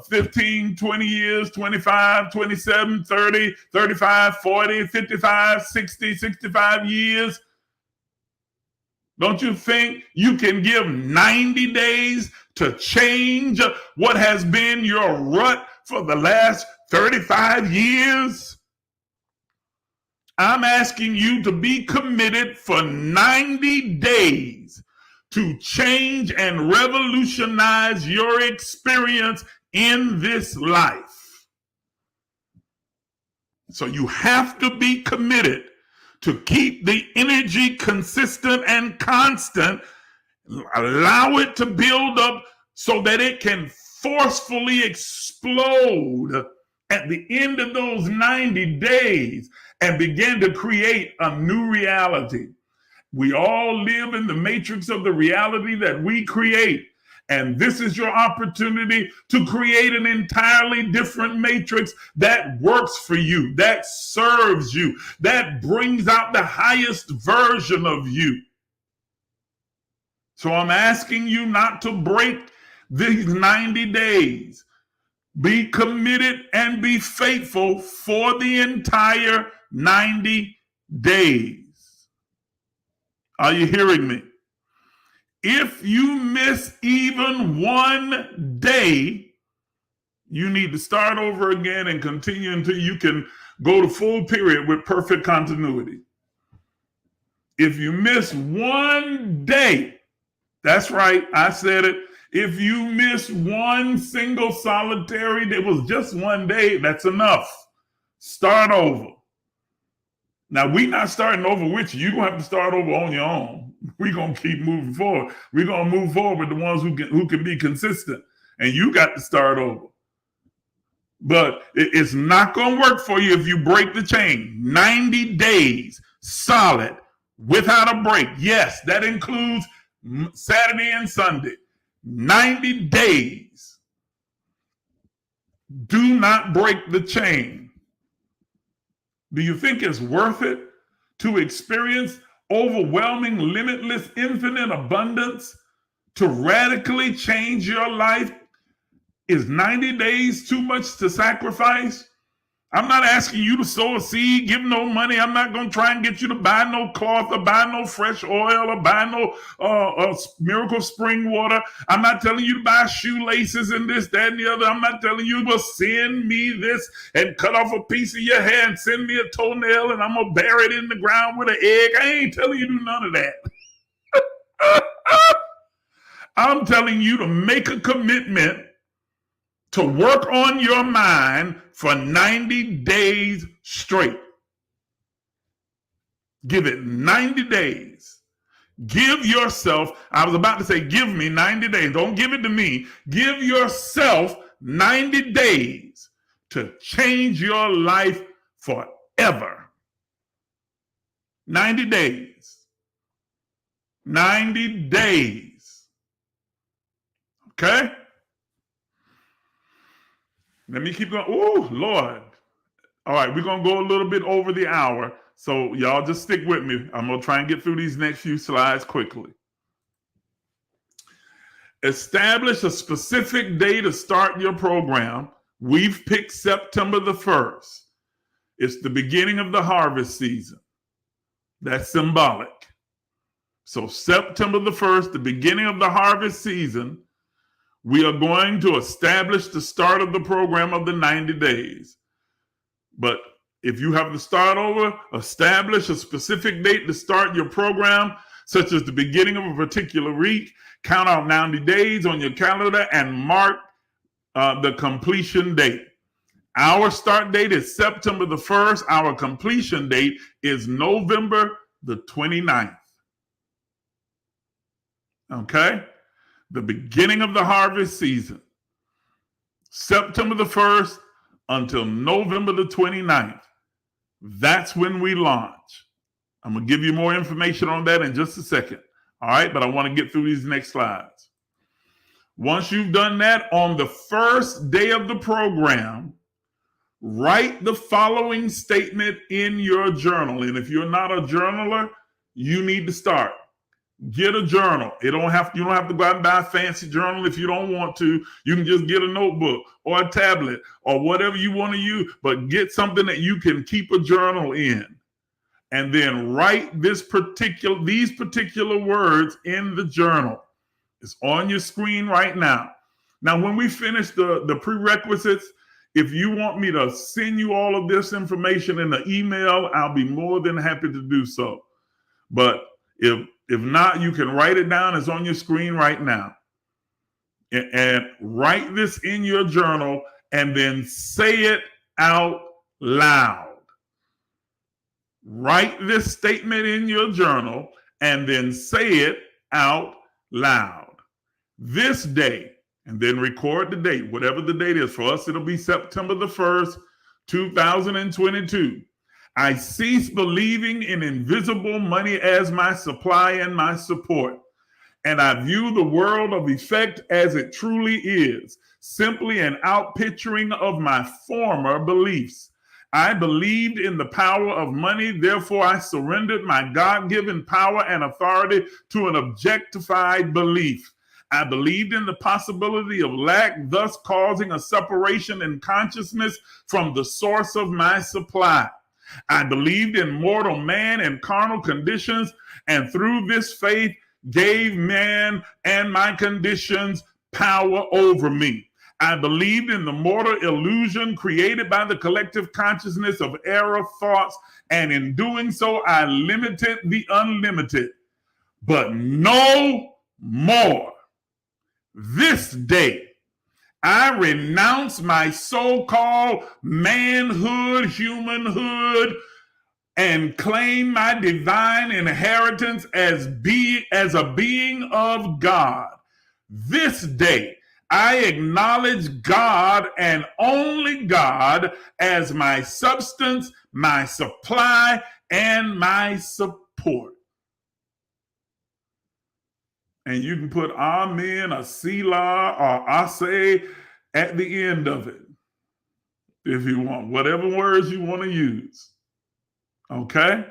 S1: 15, 20 years, 25, 27, 30, 35, 40, 55, 60, 65 years. Don't you think you can give 90 days to change what has been your rut for the last 35 years? I'm asking you to be committed for 90 days to change and revolutionize your experience in this life. So you have to be committed to keep the energy consistent and constant. Allow it to build up so that it can forcefully explode at the end of those 90 days and begin to create a new reality. We all live in the matrix of the reality that we create. And this is your opportunity to create an entirely different matrix that works for you, that serves you, that brings out the highest version of you. So I'm asking you not to break these 90 days. Be committed and be faithful for the entire 90 days. Are you hearing me? If you miss even one day, you need to start over again and continue until you can go to full period with perfect continuity. If you miss one day, that's right, I said it. If you miss one single solitary, there was just one day, that's enough. Start over. Now, we're not starting over with you. You're going to have to start over on your own. We're going to keep moving forward. We're going to move forward with the ones who can be consistent. And you got to start over. But it's not going to work for you if you break the chain. 90 days solid without a break. Yes, that includes Saturday and Sunday. 90 days. Do not break the chain. Do you think it's worth it to experience overwhelming, limitless, infinite abundance, to radically change your life? Is 90 days too much to sacrifice? I'm not asking you to sow a seed, give no money. I'm not going to try and get you to buy no cloth or buy no fresh oil or buy no miracle spring water. I'm not telling you to buy shoelaces and this, that, and the other. I'm not telling you to send me this and cut off a piece of your hair and send me a toenail and I'm going to bury it in the ground with an egg. I ain't telling you to do none of that. I'm telling you to make a commitment to work on your mind for 90 days straight. Give it 90 days. Give yourself, I was about to say, give me 90 days. Don't give it to me. Give yourself 90 days to change your life forever. 90 days. 90 days. Okay? Let me keep going. Oh, Lord. All right, we're going to go a little bit over the hour. So y'all just stick with me. I'm going to try and get through these next few slides quickly. Establish a specific day to start your program. We've picked September the 1st. It's the beginning of the harvest season. That's symbolic. So September the 1st, the beginning of the harvest season, we are going to establish the start of the program of the 90 days. But if you have to start over, establish a specific date to start your program, such as the beginning of a particular week, count out 90 days on your calendar and mark the completion date. Our start date is September the 1st. Our completion date is November the 29th. Okay? The beginning of the harvest season, September the 1st until November the 29th. That's when we launch. I'm going to give you more information on that in just a second. All right, but I want to get through these next slides. Once you've done that, on the first day of the program, write the following statement in your journal. And if you're not a journaler, you need to start. Get a journal. You don't have to go out and buy a fancy journal if you don't want to. You can just get a notebook or a tablet or whatever you want to use, but get something that you can keep a journal in. And then write these particular words in the journal. It's on your screen right now. Now, when we finish the prerequisites, if you want me to send you all of this information in an email, I'll be more than happy to do so. But if not, you can write it down. It's on your screen right now. And write this in your journal and then say it out loud. Write this statement in your journal and then say it out loud. This day, and then record the date, whatever the date is. For us, it'll be September the 1st, 2022. I cease believing in invisible money as my supply and my support. And I view the world of effect as it truly is, simply an outpicturing of my former beliefs. I believed in the power of money, therefore I surrendered my God-given power and authority to an objectified belief. I believed in the possibility of lack, thus causing a separation in consciousness from the source of my supply. I believed in mortal man and carnal conditions, and through this faith gave man and my conditions power over me. I believed in the mortal illusion created by the collective consciousness of error thoughts, and in doing so, I limited the unlimited. But no more. This day, I renounce my so-called manhood, humanhood, and claim my divine inheritance as a being of God. This day, I acknowledge God and only God as my substance, my supply, and my support. And you can put Amen, a Selah, or Aseh at the end of it if you want, whatever words you want to use. Okay?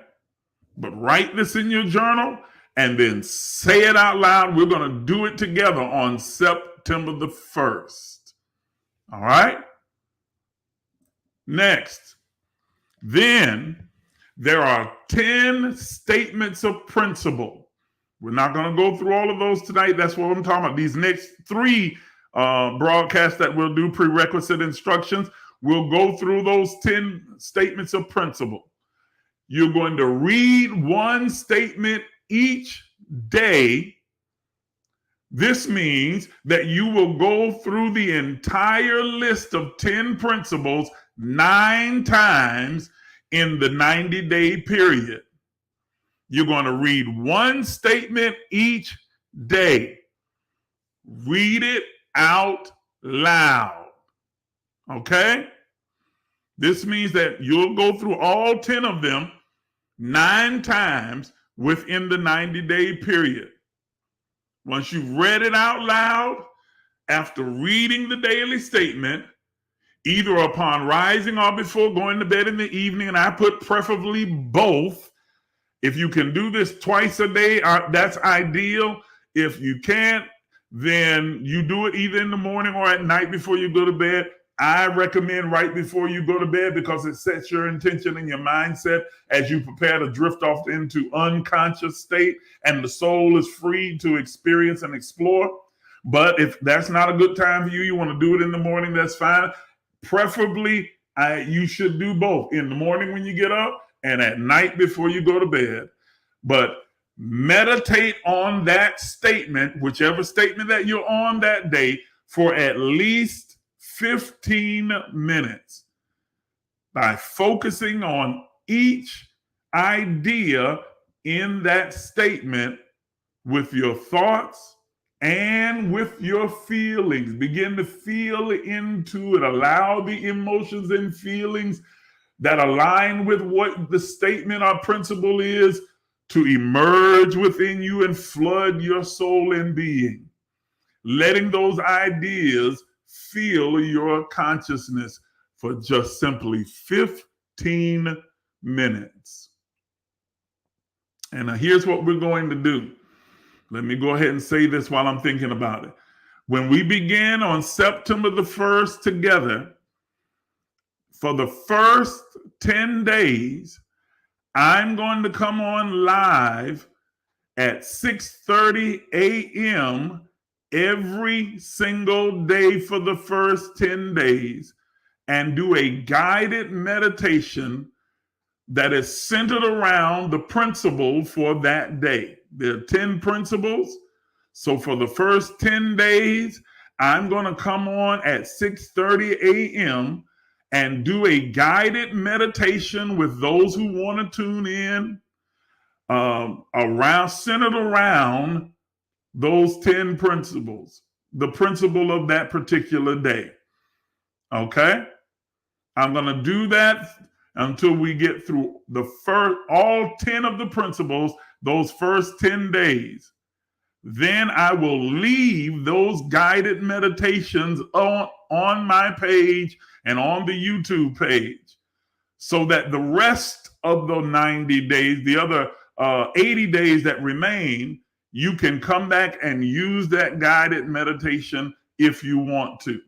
S1: But write this in your journal and then say it out loud. We're going to do it together on September the 1st. All right? Next. Then there are 10 statements of principle. We're not going to go through all of those tonight. That's what I'm talking about. These next 3 broadcasts that we'll do, prerequisite instructions, we'll go through those 10 statements of principle. You're going to read one statement each day. This means that you will go through the entire list of 10 principles 9 times in the 90-day period. You're going to read one statement each day. Read it out loud. Okay? This means that you'll go through all 10 of them 9 times within the 90-day period. Once you've read it out loud, after reading the daily statement, either upon rising or before going to bed in the evening, and I put preferably both. If you can do this twice a day, that's ideal. If you can't, then you do it either in the morning or at night before you go to bed. I recommend right before you go to bed because it sets your intention and your mindset as you prepare to drift off into unconscious state, and the soul is free to experience and explore. But if that's not a good time for you, you want to do it in the morning, that's fine. Preferably, you should do both in the morning when you get up and at night before you go to bed. But meditate on that statement, whichever statement that you're on that day, for at least 15 minutes by focusing on each idea in that statement with your thoughts and with your feelings. Begin to feel into it. Allow the emotions and feelings that align with what the statement or principle is to emerge within you and flood your soul and being. Letting those ideas fill your consciousness for just simply 15 minutes. And here's what we're going to do. Let me go ahead and say this while I'm thinking about it. When we begin on September the 1st together, for the first 10 days, I'm going to come on live at 6:30 a.m. every single day for the first 10 days and do a guided meditation that is centered around the principle for that day. There are 10 principles. So for the first 10 days, I'm going to come on at 6:30 a.m. and do a guided meditation with those who want to tune in centered around those 10 principles, the principle of that particular day. Okay? I'm going to do that until we get through all 10 of the principles, those first 10 days. Then I will leave those guided meditations on my page and on the YouTube page so that the rest of the 90 days, the other 80 days that remain, you can come back and use that guided meditation if you want to,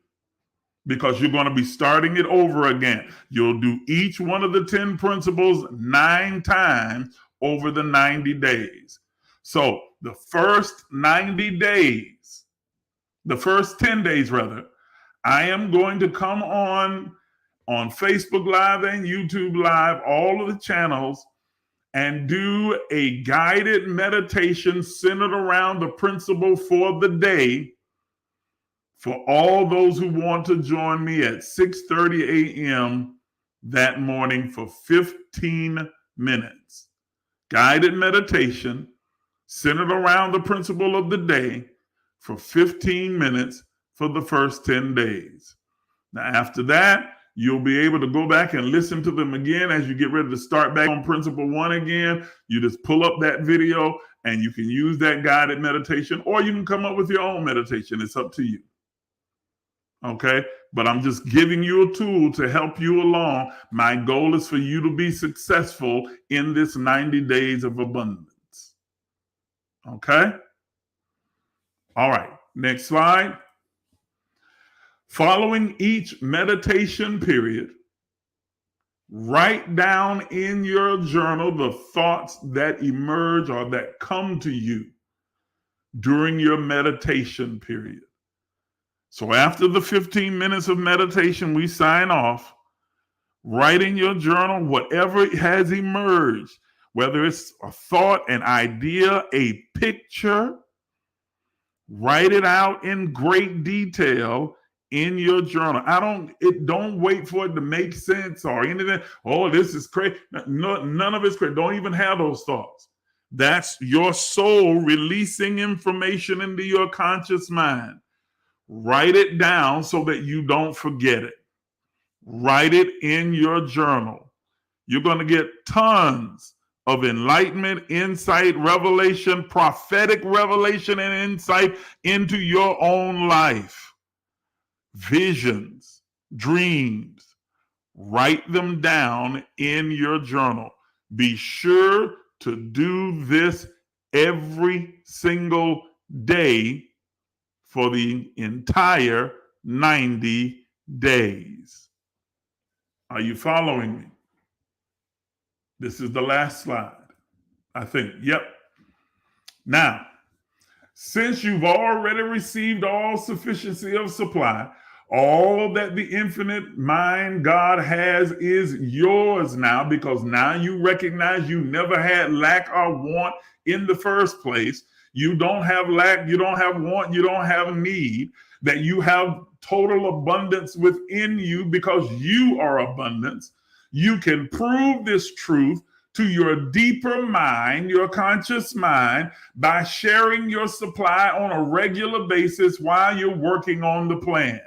S1: because you're going to be starting it over again. You'll do each one of the 10 principles 9 times over the 90 days. So the first 90 days, the first 10 days rather, I am going to come on Facebook Live and YouTube Live, all of the channels, and do a guided meditation centered around the principle for the day for all those who want to join me at 6:30 a.m. that morning for 15 minutes. Guided meditation centered around the principle of the day for 15 minutes for the first 10 days. Now, after that, you'll be able to go back and listen to them again as you get ready to start back on principle one again. You just pull up that video and you can use that guided meditation, or you can come up with your own meditation. It's up to you. Okay? But I'm just giving you a tool to help you along. My goal is for you to be successful in this 90 days of abundance. Okay? All right. Next slide. Following each meditation period, write down in your journal the thoughts that emerge or that come to you during your meditation period. So after the 15 minutes of meditation, we sign off. Write in your journal whatever has emerged, whether it's a thought, an idea, a picture. Write it out in great detail in your journal. Don't wait for it to make sense or anything. Oh, this is crazy. No, none of it's crazy. Don't even have those thoughts. That's your soul releasing information into your conscious mind. Write it down so that you don't forget it. Write it in your journal. You're going to get tons of enlightenment, insight, revelation, prophetic revelation, and insight into your own life. Visions, dreams. Write them down in your journal. Be sure to do this every single day for the entire 90 days. Are you following me? This is the last slide, I think. Yep. Now, since you've already received all sufficiency of supply, all that the infinite mind God has is yours now, because now you recognize you never had lack or want in the first place. You don't have lack, you don't have want, you don't have need, that you have total abundance within you because you are abundance. You can prove this truth to your deeper mind, your conscious mind, by sharing your supply on a regular basis while you're working on the plan.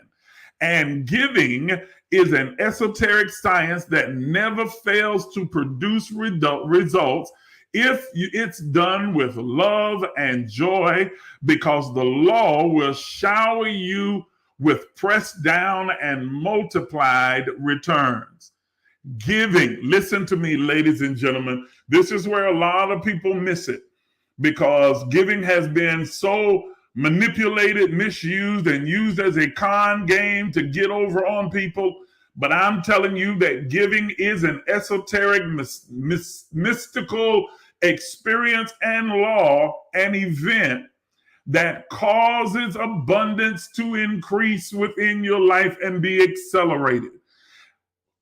S1: And giving is an esoteric science that never fails to produce results if it's done with love and joy, because the law will shower you with pressed down and multiplied returns. Giving, listen to me, ladies and gentlemen, this is where a lot of people miss it, because giving has been so manipulated, misused, and used as a con game to get over on people. But I'm telling you that giving is an esoteric, mystical experience and law, an event that causes abundance to increase within your life and be accelerated.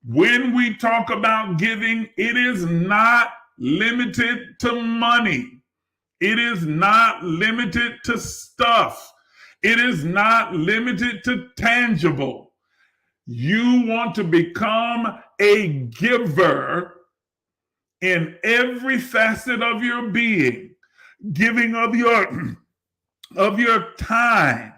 S1: When we talk about giving, it is not limited to money. It is not limited to stuff. It is not limited to tangible. You want to become a giver in every facet of your being, giving of your time,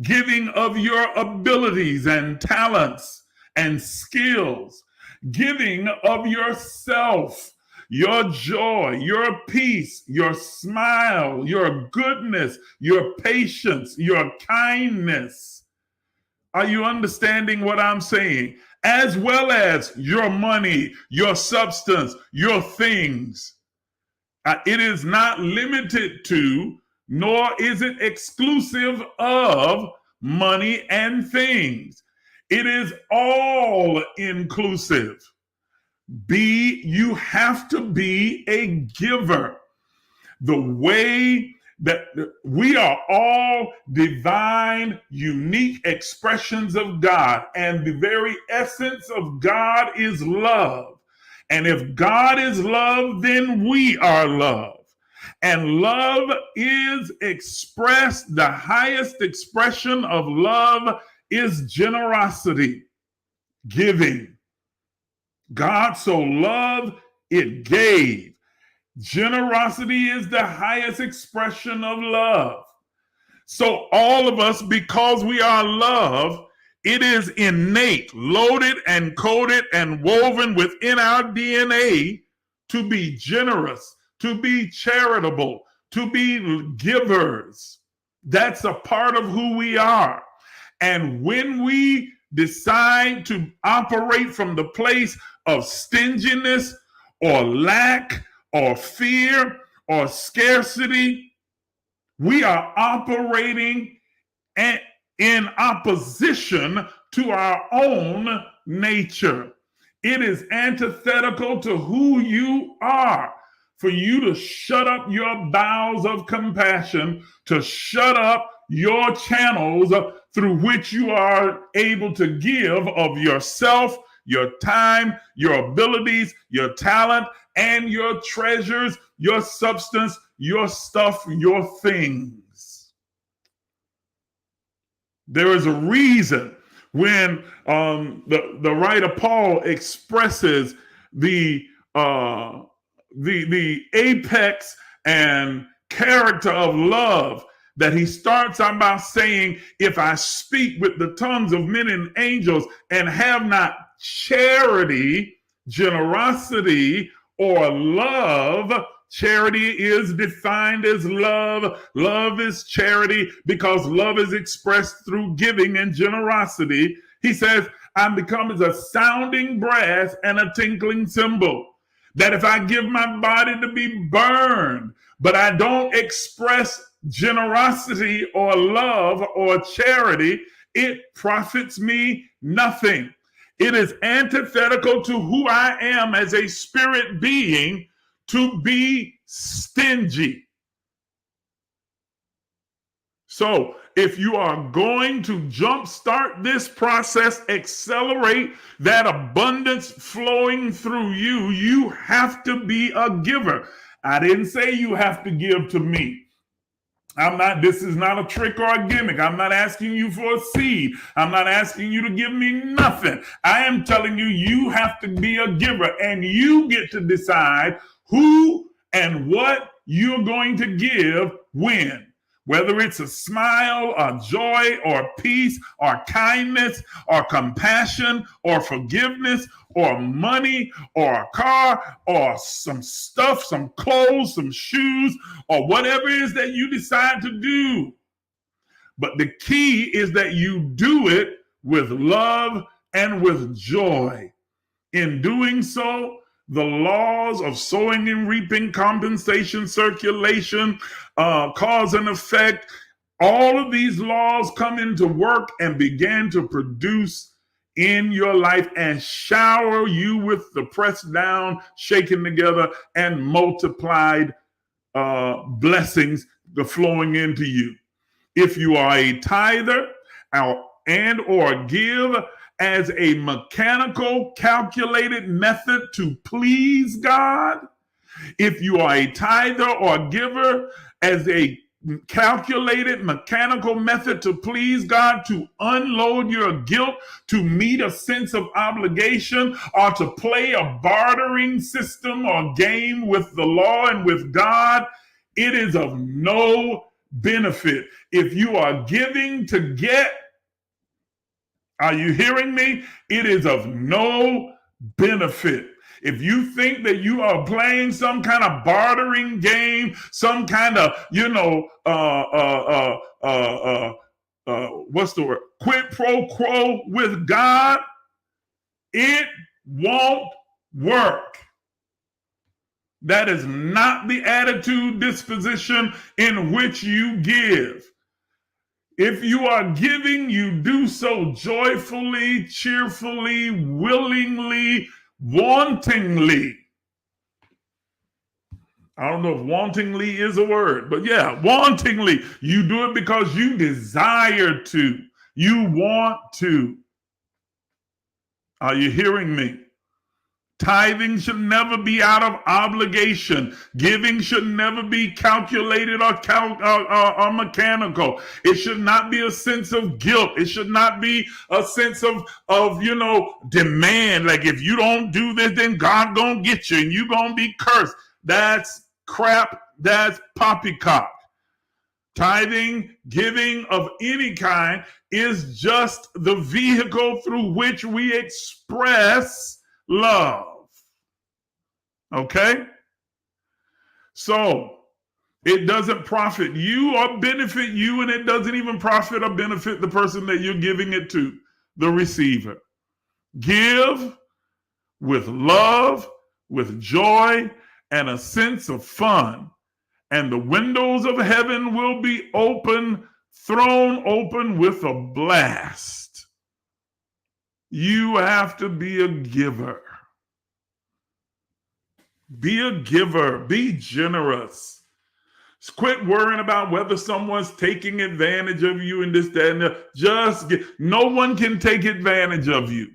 S1: giving of your abilities and talents and skills, giving of yourself, your joy, your peace, your smile, your goodness, your patience, your kindness. Are you understanding what I'm saying? As well as your money, your substance, your things. It is not limited to, nor is it exclusive of money and things. It is all inclusive. You have to be a giver. The way that we are all divine, unique expressions of God, and the very essence of God is love. And if God is love, then we are love. And love is expressed, the highest expression of love is generosity, giving. God so loved, it gave. Generosity is the highest expression of love. So all of us, because we are love, it is innate, loaded and coded and woven within our DNA to be generous, to be charitable, to be givers. That's a part of who we are. And when we decide to operate from the place of stinginess or lack or fear or scarcity, we are operating in opposition to our own nature. It is antithetical to who you are for you to shut up your bowels of compassion, to shut up your channels through which you are able to give of yourself, your time, your abilities, your talent, and your treasures, your substance, your stuff, your things. There is a reason when the writer Paul expresses the apex and character of love, that he starts out by saying, if I speak with the tongues of men and angels and have not charity, generosity, or love. Charity is defined as love. Love is charity because love is expressed through giving and generosity. He says, I'm become as a sounding brass and a tinkling cymbal. That if I give my body to be burned, but I don't express generosity or love or charity, it profits me nothing. It is antithetical to who I am as a spirit being to be stingy. So if you are going to jumpstart this process, accelerate that abundance flowing through you, you have to be a giver. I didn't say you have to give to me. This is not a trick or a gimmick. I'm not asking you for a seed. I'm not asking you to give me nothing. I am telling you, you have to be a giver, and you get to decide who and what you're going to give when. Whether it's a smile, or joy, or peace, or kindness, or compassion, or forgiveness, or money, or a car, or some stuff, some clothes, some shoes, or whatever it is that you decide to do. But the key is that you do it with love and with joy. In doing so, the laws of sowing and reaping, compensation, circulation, cause and effect, all of these laws come into work and begin to produce in your life and shower you with the pressed down, shaken together, and multiplied blessings flowing into you. If you are a tither and or give as a mechanical, calculated method to please God, if you are a tither or giver as a calculated, mechanical method to please God, to unload your guilt, to meet a sense of obligation, or to play a bartering system or game with the law and with God, it is of no benefit. If you are giving to get, are you hearing me? It is of no benefit. If you think that you are playing some kind of bartering game, some kind of, what's the word? Quid pro quo with God, it won't work. That is not the attitude, disposition in which you give. If you are giving, you do so joyfully, cheerfully, willingly, wantingly. I don't know if wantingly is a word, but yeah, wantingly. You do it because you desire to. You want to. Are you hearing me? Tithing should never be out of obligation. Giving should never be calculated or mechanical. It should not be a sense of guilt. It should not be a sense of demand. Like if you don't do this, then God gonna get you and you gonna be cursed. That's crap. That's poppycock. Tithing, giving of any kind is just the vehicle through which we express love. Okay? So it doesn't profit you or benefit you, and it doesn't even profit or benefit the person that you're giving it to, the receiver. Give with love, with joy, and a sense of fun, and the windows of heaven will be thrown open with a blast. You have to be a giver. Be a giver. Be generous. Quit worrying about whether someone's taking advantage of you and this, that, and that. Just no one can take advantage of you.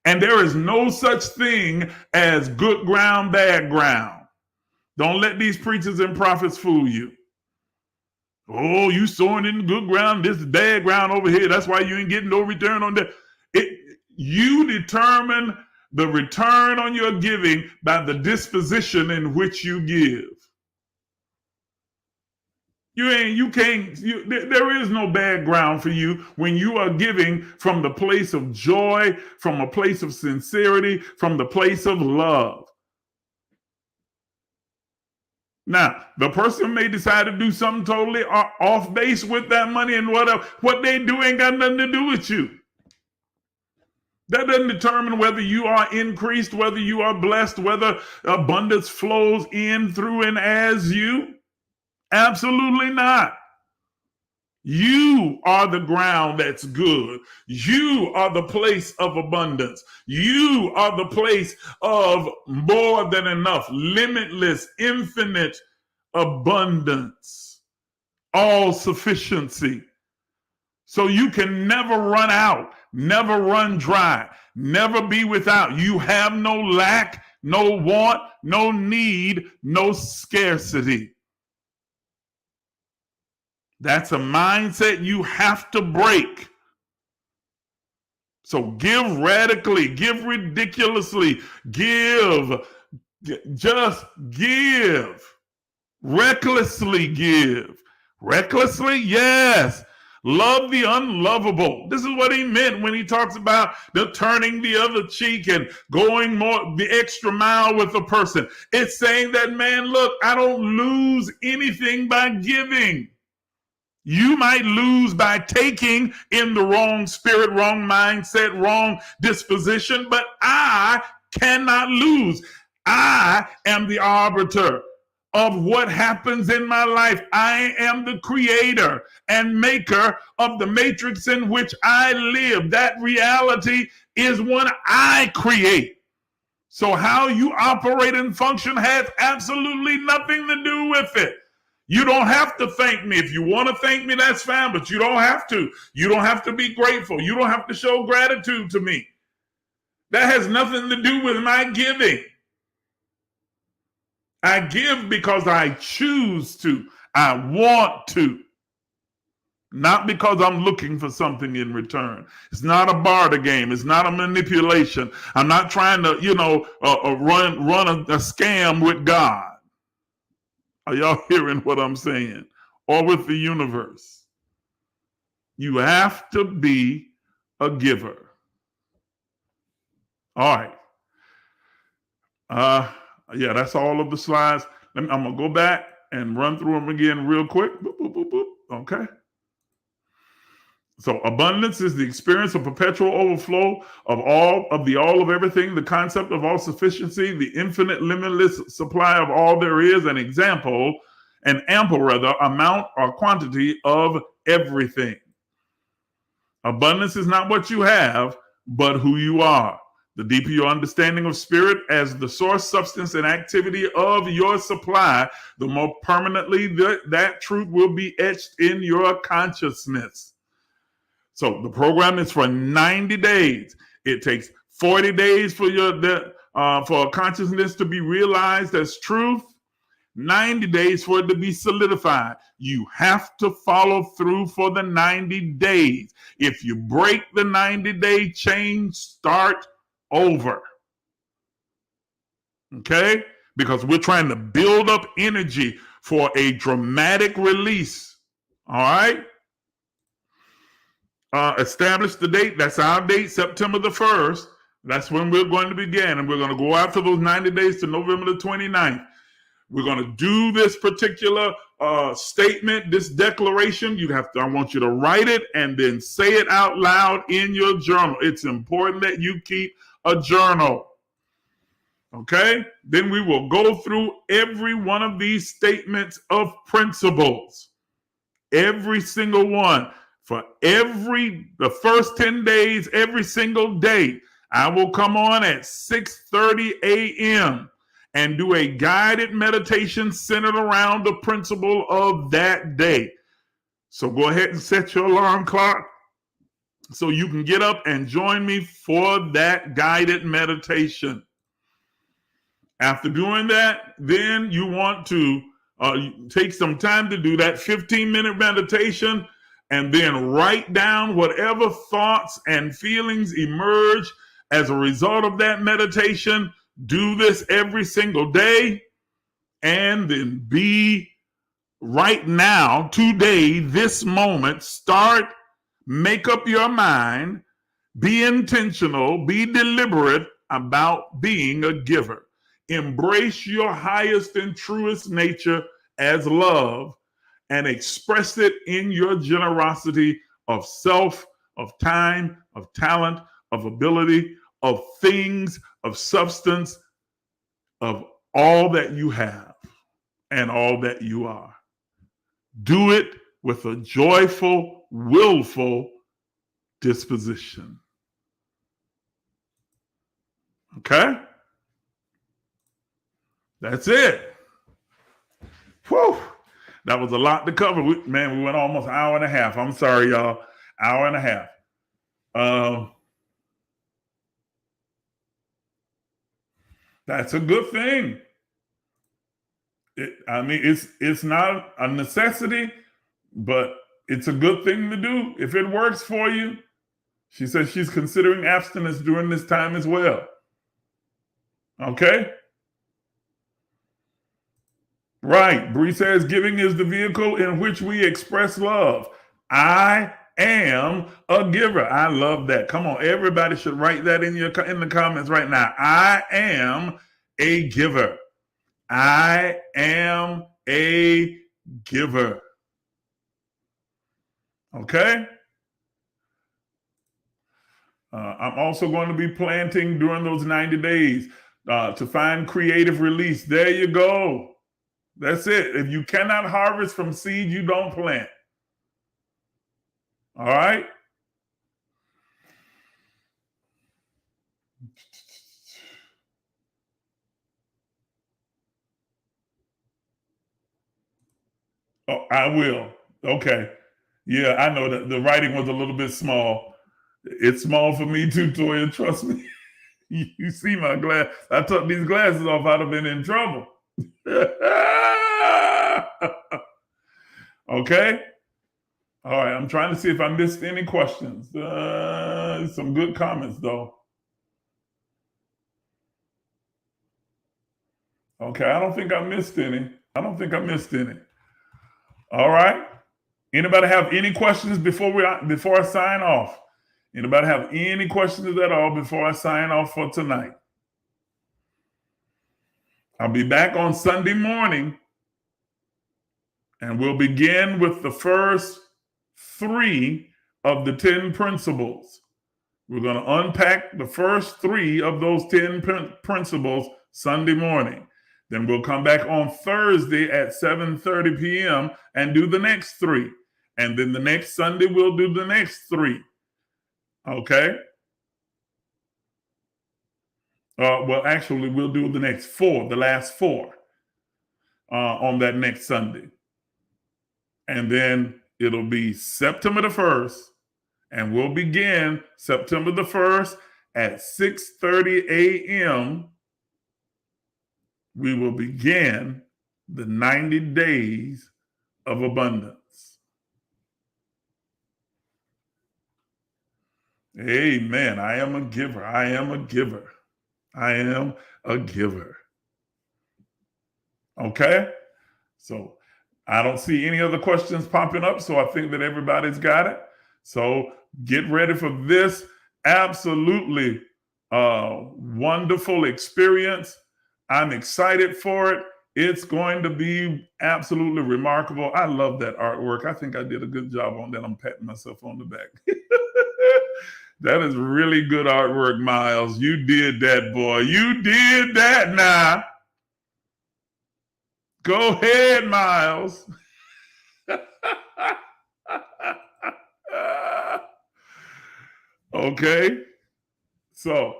S1: And there is no such thing as good ground, bad ground. Don't let these preachers and prophets fool you. Oh, you sowing in the good ground, this is bad ground over here. That's why you ain't getting no return on that. You determine the return on your giving by the disposition in which you give. There is no bad ground for you when you are giving from the place of joy, from a place of sincerity, from the place of love. Now, the person may decide to do something totally off base with that money, and what they do ain't got nothing to do with you. That doesn't determine whether you are increased, whether you are blessed, whether abundance flows in, through, and as you. Absolutely not. You are the ground that's good. You are the place of abundance. You are the place of more than enough, limitless, infinite abundance, all sufficiency. So you can never run out, never run dry, never be without. You have no lack, no want, no need, no scarcity. That's a mindset you have to break. So give radically, give ridiculously, just give. Recklessly give. Recklessly, yes. Love the unlovable. This is what he meant when he talks about the turning the other cheek and going the extra mile with a person. It's saying that, man, look, I don't lose anything by giving. You might lose by taking in the wrong spirit, wrong mindset, wrong disposition, but I cannot lose. I am the arbiter of what happens in my life. I am the creator and maker of the matrix in which I live. That reality is one I create. So how you operate and function has absolutely nothing to do with it. You don't have to thank me. If you want to thank me, that's fine, but you don't have to. You don't have to be grateful. You don't have to show gratitude to me. That has nothing to do with my giving. I give because I choose to. I want to. Not because I'm looking for something in return. It's not a barter game. It's not a manipulation. I'm not trying to, run a scam with God. Are y'all hearing what I'm saying? Or with the universe? You have to be a giver. All right. Yeah, that's all of the slides. I'm going to go back and run through them again real quick. Boop, boop, boop, boop. Okay. So abundance is the experience of perpetual overflow of all of everything, the concept of all sufficiency, the infinite limitless supply of all there is, an ample amount or quantity of everything. Abundance is not what you have, but who you are. The deeper your understanding of spirit as the source, substance, and activity of your supply, the more permanently that truth will be etched in your consciousness. So the program is for 90 days. It takes 40 days for for consciousness to be realized as truth, 90 days for it to be solidified. You have to follow through for the 90 days. If you break the 90-day chain, start over. Okay? Because we're trying to build up energy for a dramatic release. All right? Establish the date. That's our date, September the 1st. That's when we're going to begin. And we're going to go after those 90 days to November the 29th. We're going to do this particular statement, this declaration. I want you to write it and then say it out loud in your journal. It's important that you keep a journal. Okay? Then we will go through every one of these statements of principles. Every single one. For the first 10 days, every single day, I will come on at 6:30 a.m. and do a guided meditation centered around the principle of that day. So go ahead and set your alarm clock so you can get up and join me for that guided meditation. After doing that, then you want to take some time to do that 15-minute meditation and then write down whatever thoughts and feelings emerge as a result of that meditation. Do this every single day, and then be right now, today, this moment, make up your mind, be intentional, be deliberate about being a giver. Embrace your highest and truest nature as love and express it in your generosity of self, of time, of talent, of ability, of things, of substance, of all that you have and all that you are. Do it with a joyful, willful disposition. Okay? That's it. Whew. That was a lot to cover. We went almost an hour and a half. I'm sorry, y'all. Hour and a half. That's a good thing. It's not a necessity, but it's a good thing to do if it works for you. She says she's considering abstinence during this time as well. Okay? Right. Bree says giving is the vehicle in which we express love. I am a giver. I love that. Come on, everybody should write that in the comments right now. I am a giver. I am a giver. Okay? I'm also going to be planting during those 90 days to find creative release. There you go. That's it. If you cannot harvest from seed, you don't plant. All right? Oh, I will. Okay. Yeah, I know that the writing was a little bit small. It's small for me too, Toya. Trust me. You see my glass. I took these glasses off, I'd have been in trouble. Okay. All right. I'm trying to see if I missed any questions. Some good comments, though. Okay. I don't think I missed any. All right. Anybody have any questions before I sign off? Anybody have any questions at all before I sign off for tonight? I'll be back on Sunday morning, and we'll begin with the first 3 of the 10 principles. We're going to unpack the first 3 of those 10 principles Sunday morning. Then we'll come back on Thursday at 7:30 p.m. and do the next 3. And then the next Sunday, we'll do the next 3. Okay? Well, actually, we'll do the next four, the last four, on that next Sunday. And then it'll be September the 1st, and we'll begin September the 1st at 6:30 a.m. We will begin the 90 days of abundance. Amen. I am a giver. I am a giver. I am a giver. Okay? So I don't see any other questions popping up, so I think that everybody's got it. So get ready for this absolutely wonderful experience. I'm excited for it. It's going to be absolutely remarkable. I love that artwork. I think I did a good job on that. I'm patting myself on the back. That is really good artwork, Miles. You did that, boy. You did that now. Go ahead, Miles. Okay. So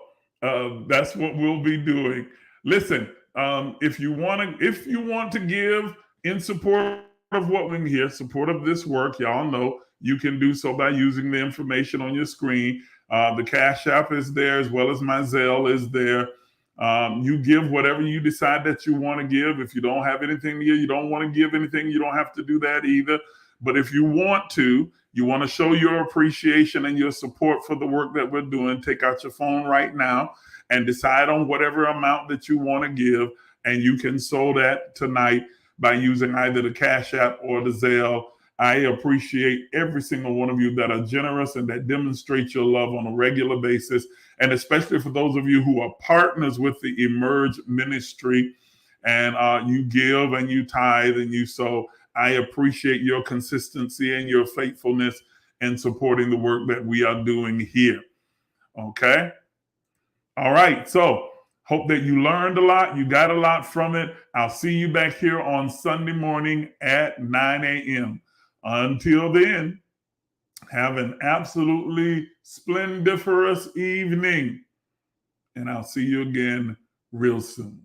S1: that's what we'll be doing. Listen, if you want to give in support of what we hear, support of this work, y'all know you can do so by using the information on your screen. The Cashapp is there, as well as my Zelle is there. You give whatever you decide that you want to give. If you don't have anything to give, you don't want to give anything, you don't have to do that either. But if you want to show your appreciation and your support for the work that we're doing, take out your phone right now and decide on whatever amount that you want to give. And you can sow that tonight by using either the Cash App or the Zelle. I appreciate every single one of you that are generous and that demonstrate your love on a regular basis. And especially for those of you who are partners with the Emerge ministry, and you give and you tithe and you sow. I appreciate your consistency and your faithfulness in supporting the work that we are doing here. Okay? All right. So hope that you learned a lot. You got a lot from it. I'll see you back here on Sunday morning at 9 a.m. Until then, have an absolutely splendiferous evening. And I'll see you again real soon.